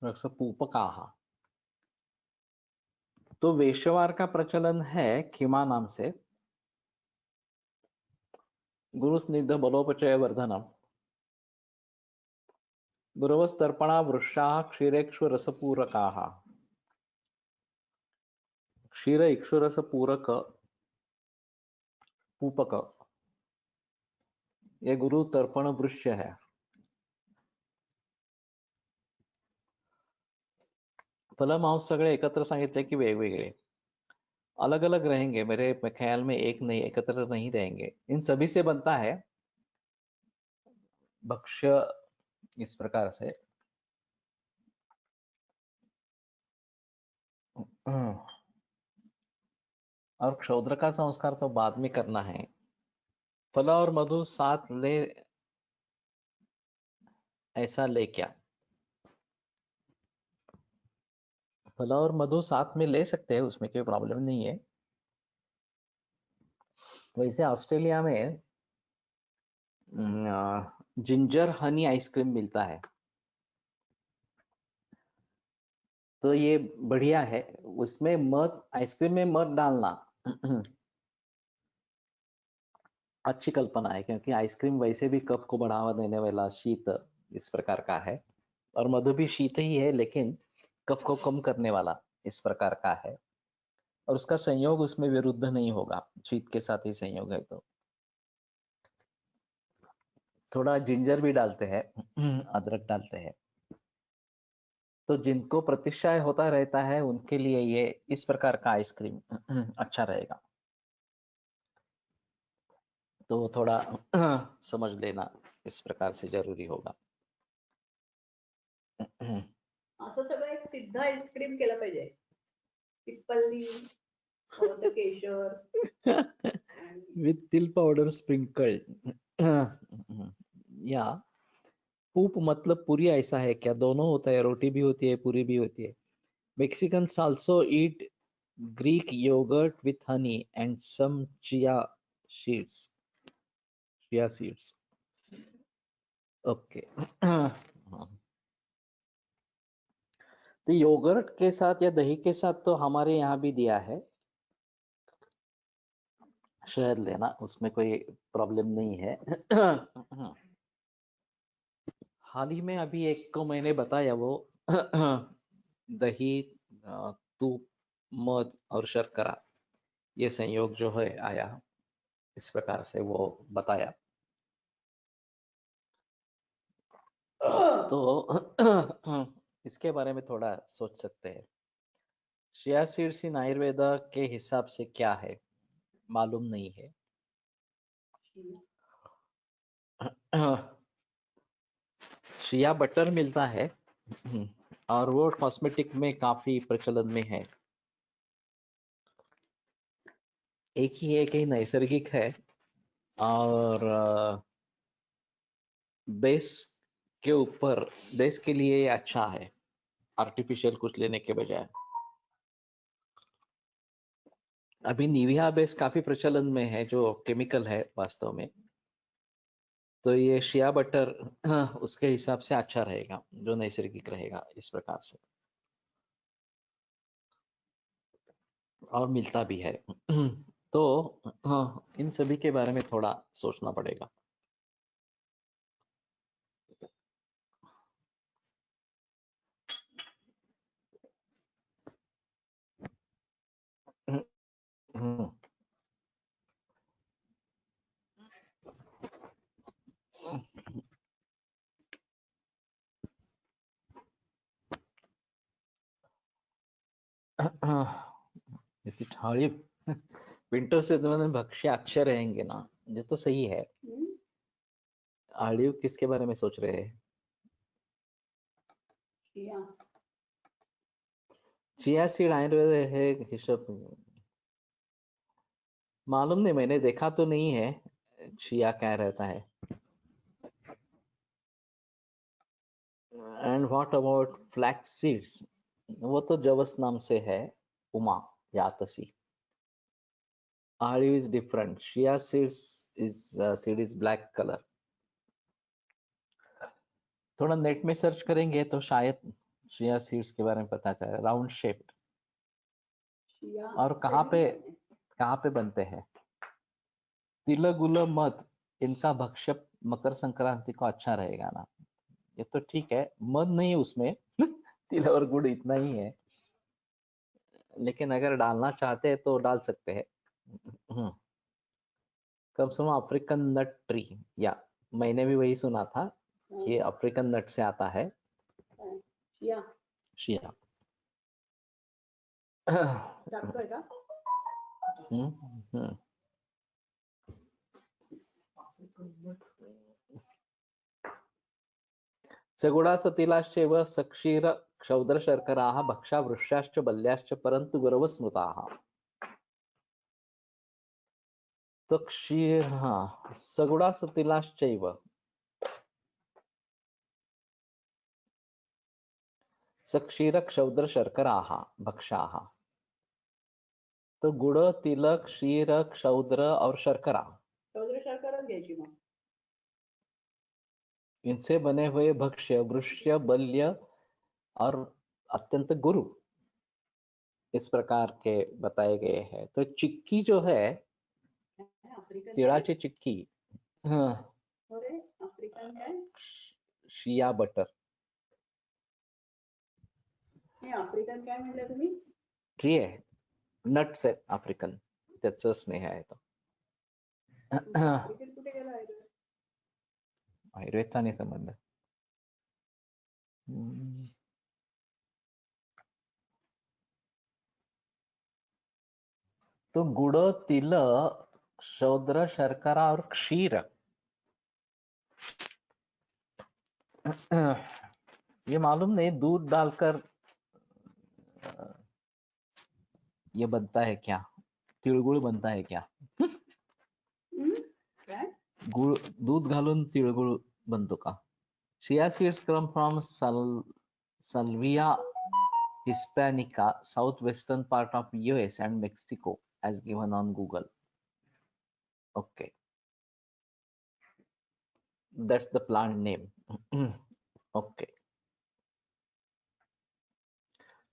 रसपूपकाः। तो वेशवार का प्रचलन है खिमा नाम से। गुरु स्निग्ध बलोपचय वर्धनम, गुरवस्तर्पणा वृषा क्षीरेक्षु रसपूरकाः। क्षीर इक्षु रस पूरक पूपक, ये गुरु तर्पण वृक्ष है। फलमांस सगळे एकत्र सांगितले की वेगवेगळे, अलग अलग रहेंगे मेरे ख्याल में, एक नहीं, एकत्र नहीं रहेंगे। इन सभी से बनता है भक्ष्य इस प्रकार से। और क्षौद्र का संस्कार तो बाद में करना है। फल और मधु साथ ले, ऐसा ले क्या? फल और मधु साथ में ले सकते हैं, उसमें कोई प्रॉब्लम नहीं है। वैसे ऑस्ट्रेलिया में जिंजर हनी आइसक्रीम मिलता है, तो ये बढ़िया है। उसमें मध, आइसक्रीम में मध डालना अच्छी कल्पना है, क्योंकि आइसक्रीम वैसे भी कफ को बढ़ावा देने वाला शीत इस प्रकार का है, और मधु भी शीत ही है, लेकिन कफ को कम करने वाला इस प्रकार का है। और उसका संयोग उसमें विरुद्ध नहीं होगा, शीत के साथ ही संयोग है। तो थोड़ा जिंजर भी डालते हैं, अदरक डालते हैं, तो जिनको प्रतिशाय होता रहता है उनके लिए ये इस प्रकार का आइसक्रीम अच्छा रहेगा। तो थोड़ा समझ लेना इस प्रकार से जरूरी होगा। असं सगळं एक सिद्ध आईस्क्रीम केलं पाहिजे. पिप्पल्ली, केशर विथ तिल पाउडर स्प्रिंकल। या पूप मतलब पूरी ऐसा है क्या? दोनों होता है, रोटी भी होती है, पूरी भी होती है। Mexicans also eat Greek yogurt with honey and some chia seeds. Chia seeds. Okay. तो योगर्ट के साथ या दही के साथ तो हमारे यहाँ भी दिया है, शहद लेना, उसमें कोई प्रॉब्लम नहीं है। हाल ही में अभी एक को मैंने बताया, वो दही, दूध, मध और शर्करा, ये संयोग जो है आया, इस प्रकार से वो बताया। तो इसके बारे में थोड़ा सोच सकते हैं। चिया सीड्स इन आयुर्वेद के हिसाब से क्या है मालूम नहीं है। शिया बटर मिलता है, और वो कॉस्मेटिक में काफी प्रचलन में है। एक ही नैसर्गिक है, और बेस के ऊपर देश के लिए ये अच्छा है, आर्टिफिशियल कुछ लेने के बजाय। अभी निविया बेस काफी प्रचलन में है, जो केमिकल है वास्तव में। तो ये शिया बटर उसके हिसाब से अच्छा रहेगा, जो नैसर्गिक रहेगा इस प्रकार से, और मिलता भी है। तो हाँ, इन सभी के बारे में थोड़ा सोचना पड़ेगा। हम्म, इसी ठाड़ी विंटर से तो मैंने भक्ष्य अक्षय रहेंगे ना, ये तो सही है। आड़िव किसके बारे में सोच रहे हैं? चिया। चिया सीड आयुर्वेद है, हिसाब मालूम नहीं, मैंने देखा तो नहीं है चिया क्या रहता है। And what about flax seeds? वो तो जवस नाम से है, उमा या तसी। Olive is different. Chia seeds is seed is black color. थोड़ा नेट में सर्च करेंगे तो शायद चिया सीड्स के बारे में पता चले। Round shaped. चिया और कहाँ पे बनते हैं? तिल गुल मध, इनका भक्ष्य मकर संक्रांति को अच्छा रहेगा ना। ये तो ठीक है, मध नहीं है उसमें तिल और गुड़ इतना ही है, लेकिन अगर डालना चाहते हैं तो डाल सकते हैं। कम से कम अफ्रीकन नट ट्री, या मैंने भी वही सुना था, ये अफ्रीकन नट से आता है चिया। शिया। टाकतोय का? हम्म। सगुणा सतिलाश्चैव सक्षीर क्षौद्र शर्कराः भक्षा वृष्याश्च बल्याश्च परन्तु गुरव स्मृताः। तो क्षीर, हाँ, सगुणा सतिलाश्चैव, सक्षीर क्षौद्र शर्कराः भक्षाः। तो गुड़, तिल, क्षीर, क्षौद्र और शर्करा, चौधरी शर्करच घ्यायची मग. इनसे बने हुए भक्ष्य वृष्य बल्य और अत्यंत गुरु इस प्रकार के बताए गए हैं। तो चिक्की जो है, आफ्रिकन काय? तिळाची चिक्की, हाँ, अरे आफ्रिकन काय? शिया बटर, हे आफ्रिकन काय म्हटलं तुम्ही? ट्री आहे, नट्स आहेत आफ्रिकन, त्याचं स्नेह आहे तो. आफ्रिकन कुठे गेला आहे? आयुर्वेदचा नाही संबंध. तो गुड़, तिल, शौद्र, शर्करा और क्षीर, ये मालूम नहीं दूध डालकर ये बनता है क्या, तिळगुळ बनता है क्या? काय? गुळ, दूध घालून तिळगुळ बनतो का? Chia seeds come from Salvia hispanica, southwestern part of US and Mexico, as given on Google. Okay, that's the plant name. Okay,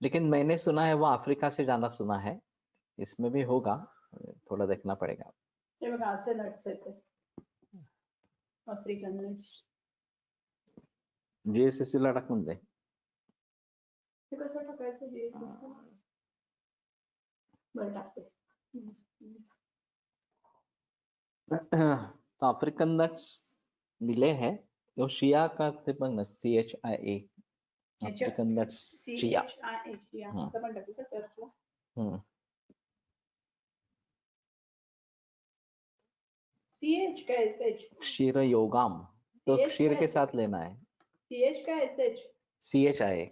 लेकिन मैंने सुना है वो अफ्रीका से ज्यादा सुना है, इसमें भी होगा, थोड़ा देखना पड़ेगा. हे बघा असे नट्स आहेत ते. African nuts. GSSC ला टाकून दे. हे कसं टाकायचं GSSC? बरं टाकते. तो अफ्रीकन नट्स मिले हैं, तो शिया का पण CHIA, African nuts chia. CHIA असं पण टाकू का सर्चला? CH काय SH? क्षीर योगाम, तो क्षीर के साथ लेना है. CH काय SH? CHIA.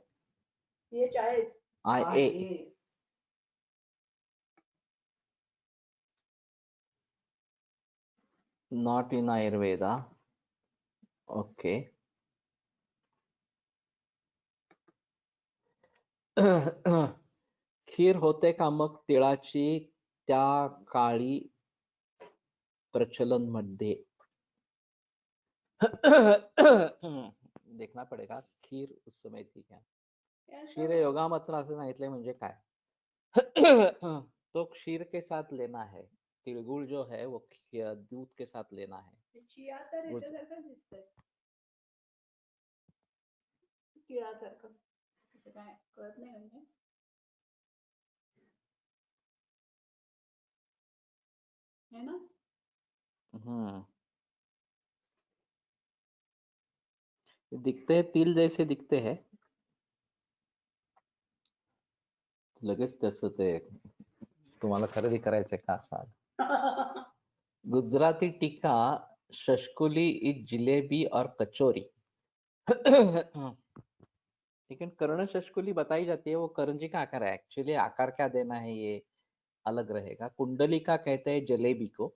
IA. Not in Ayurveda. Okay. खीर होते का मग तिळाची त्या काळी प्रचलन मध्ये? देखना पडेगा खीर उस समय थी क्या. क्षीर योगा मात्र असं सांगितलंय म्हणजे काय? तो क्षीर के साथ लेना है, तिळगुळ जो है वो दूध के साथ लेना है. चिया तर ह्याच्यासारखं दिसतंय तिळासारखं असं काय कळत नाही म्हणजे है ना. हम्म. दिखते हैं तिल जैसे दिखते हैं. लगेच त्याचं ते तुम्हाला खरेदी करायचंय का सांग. गुजराती टिक्का शशकुली इज जिलेबी और कचौरी. लेकिन कर्ण शशकुली बताई जाती है, वो करंजी का आकार है. एक्चुअली आकार क्या देना है ये अलग रहेगा. कुंडलिका कहते हैं जलेबी को,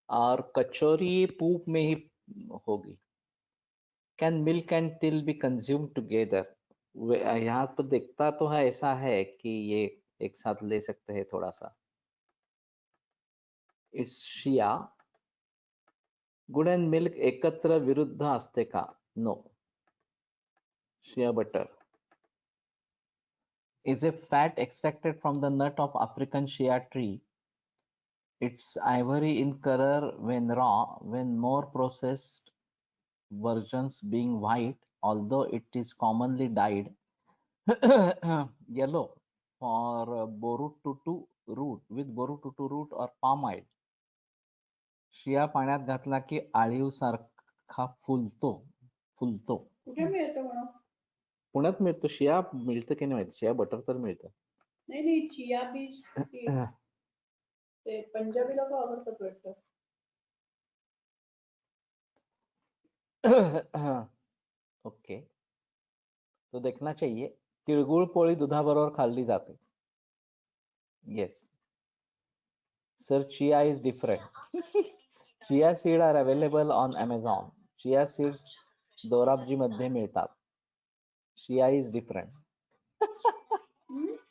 और कचौरी पूप में ही होगी. कैन मिल्क एंड तिल बी कंज्यूम टुगेदर? यहाँ पर दिखता तो है ऐसा है कि ये एक साथ ले सकते हैं थोड़ा सा. It's shea. Gud and milk एकत्र विरुद्ध असते का? No. Shea butter is a fat extracted from the nut of African shea tree. It's ivory in color when raw, when more processed versions being white, although it is commonly dyed yellow for borututu root, with borututu root or palm oil. शिया पाण्यात घातला की आळीव सारखा फुलतो. कुठे मिळतं म्हणून. पुण्यात मिळतो. शिया मिळतं की नाही माहिती. शिया बटर तर मिळतं. नाही चिया बीज ते पंजाबी लोक वापरतात वाटतं. ओके. तो देखना चाहिए. तिळगुळ पोळी दुधाबरोबर खाल्ली जाते. Yes sir. Chia is different. Chia seed are available on Amazon. Chia seeds Dorabjee मध्ये मिळतात. Chia is different.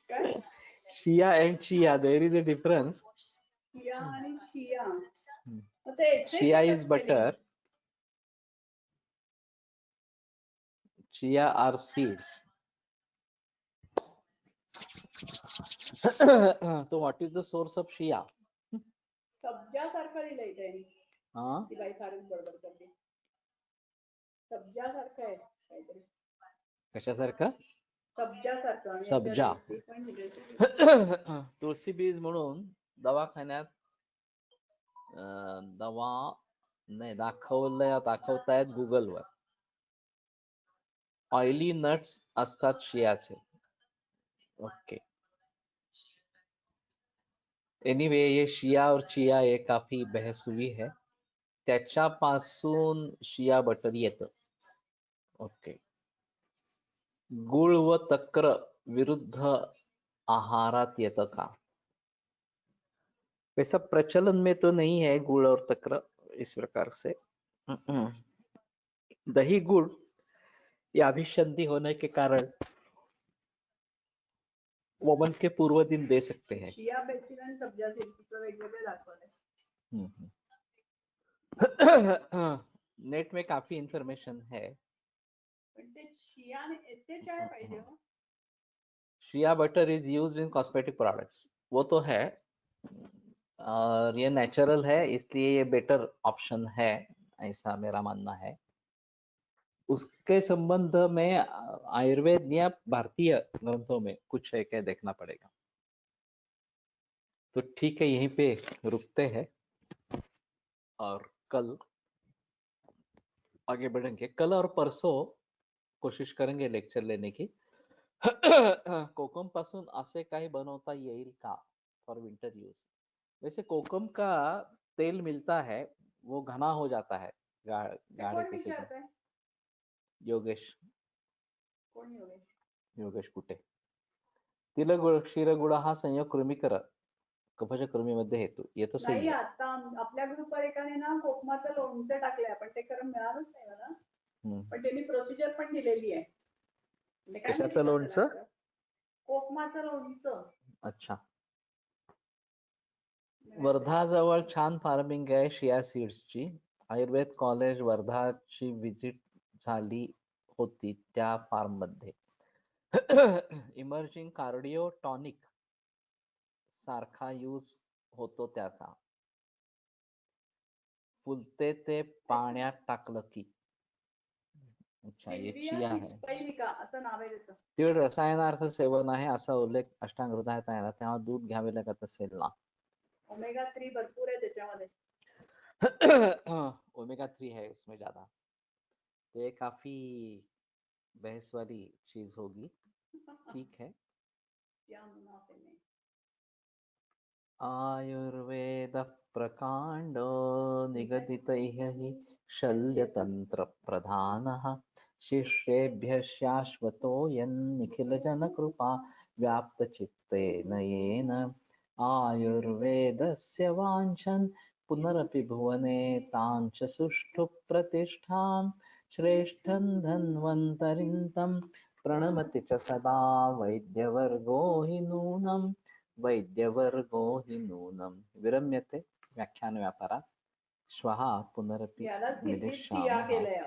काय chia and chia there is a difference. Chia आणि chia chia is butter. Chia are seeds. तो what is the source of shea? सब्जा सारखं लिहिलंय त्यांनी. हा. ती बाई फारच बडबड करते. सब्जा सारखं आहे काहीतरी. कशासारखं? सब्जा सारखं. सब्जा. तुळशी बीज म्हणून दवाखान्यात दवा नाही दाखवतायत गुगलवर. ऑइली नट्स असतात शियाचे. ओके. एनीवे ये शिया और चिया ये काफी बहस हुई है. त्याच्यापासून शिया बटर येतं. ओके. गुळ व तक्र विरुद्ध आहारात येतं का? वैसा प्रचलन में तो नहीं है गुड़ और तक्र इस प्रकार से. दही गुड़ या अभिसंधि होने के कारण वमन के पूर्व दिन दे सकते हैं. चिया बेसिन आणि सब्जा सीड वेगवेगळे दाखवले. नेट में काफी इंफॉर्मेशन है. पण ते चिया आणि एसएचआय पाहिजे. Shea butter is used in cosmetic products. वो तो है और ये नेचुरल है, इसलिए ये बेटर ऑप्शन है, ऐसा मेरा मानना है. उसके संबंध में आयुर्वेद या भारतीय ग्रंथों में कुछ है क्या देखना पड़ेगा. तो ठीक है, यहीं पे रुकते हैं और कल आगे बढ़ेंगे. कल और परसों कोशिश करेंगे लेक्चर लेने की. कोकम पासून असे काही बनवता येईल का फॉर विंटर यूज? वैसे कोकम का तेल मिलता है, वो घना हो जाता है गाढ़े किसी का. योगेश. कोण योगेश? योगेश कुटे. तिलगुळ क्षीरगुळ हा संयोग कृमीकर कफाच्या कृमीमध्ये येतो सही नाही. आहे. आता आपल्या ग्रुपवर एकाने ना कोकमाचं लोणचं टाकलंय. पण ते खरं मिळालंच नाही मला. पण त्यांनी प्रोसिजर पण दिलेली आहे. म्हणजे काय कशाचं माहिती लोणचं? कसं लागतं? कोकमाचं लोणचं. अच्छा. वर्धाजवळ छान फार्मिंग आहे शिया सीड्सची. आयुर्वेद कॉलेज वर्धाची विजिट झाली होती त्या फार्म मध्ये. इमर्जिंग कार्डिओ टॉनिक सारखा यूज होतो त्याचा. फुलते ते पाण्यात टाकलं की. अच्छा, ये चिया है. पहिलिका असं नाव आहे त्याचं. तीळ रसायनार्थ सेवन आहे असा उल्लेख अष्टांग हृदयात आहे ना, तेव्हा दूध घ्यावे लागत असेल ना. ओमेगा 3 भरपूर आहे त्याच्यामध्ये. ओमेगा 3 है उसमें ज्यादा. तो ये काफी बहस वाली चीज होगी. ठीक है. क्या मुनाफे में. आयुर्वेद प्रकांडो निगदितैः हि शल्यतंत्र प्रधानः शिष्येभ्यः शाश्वतोऽयं निखिलजनकृपा व्याप्तचित्तेन येन आयुर्वेदस्य वाञ्छन् पुनरपि भुवने तां च सुष्ठु प्रतिष्ठां श्रेष्ठं धन्वन्तरिं प्रणमति च सदा वैद्यवर्गो हि नूनम् वैद्यवर्गो हि नूनम्. विरम्यते व्याख्यान व्यापारात्. श्वः पुनरपि यालाच हिंदीत चिया मिलिष्यामः. केलंय.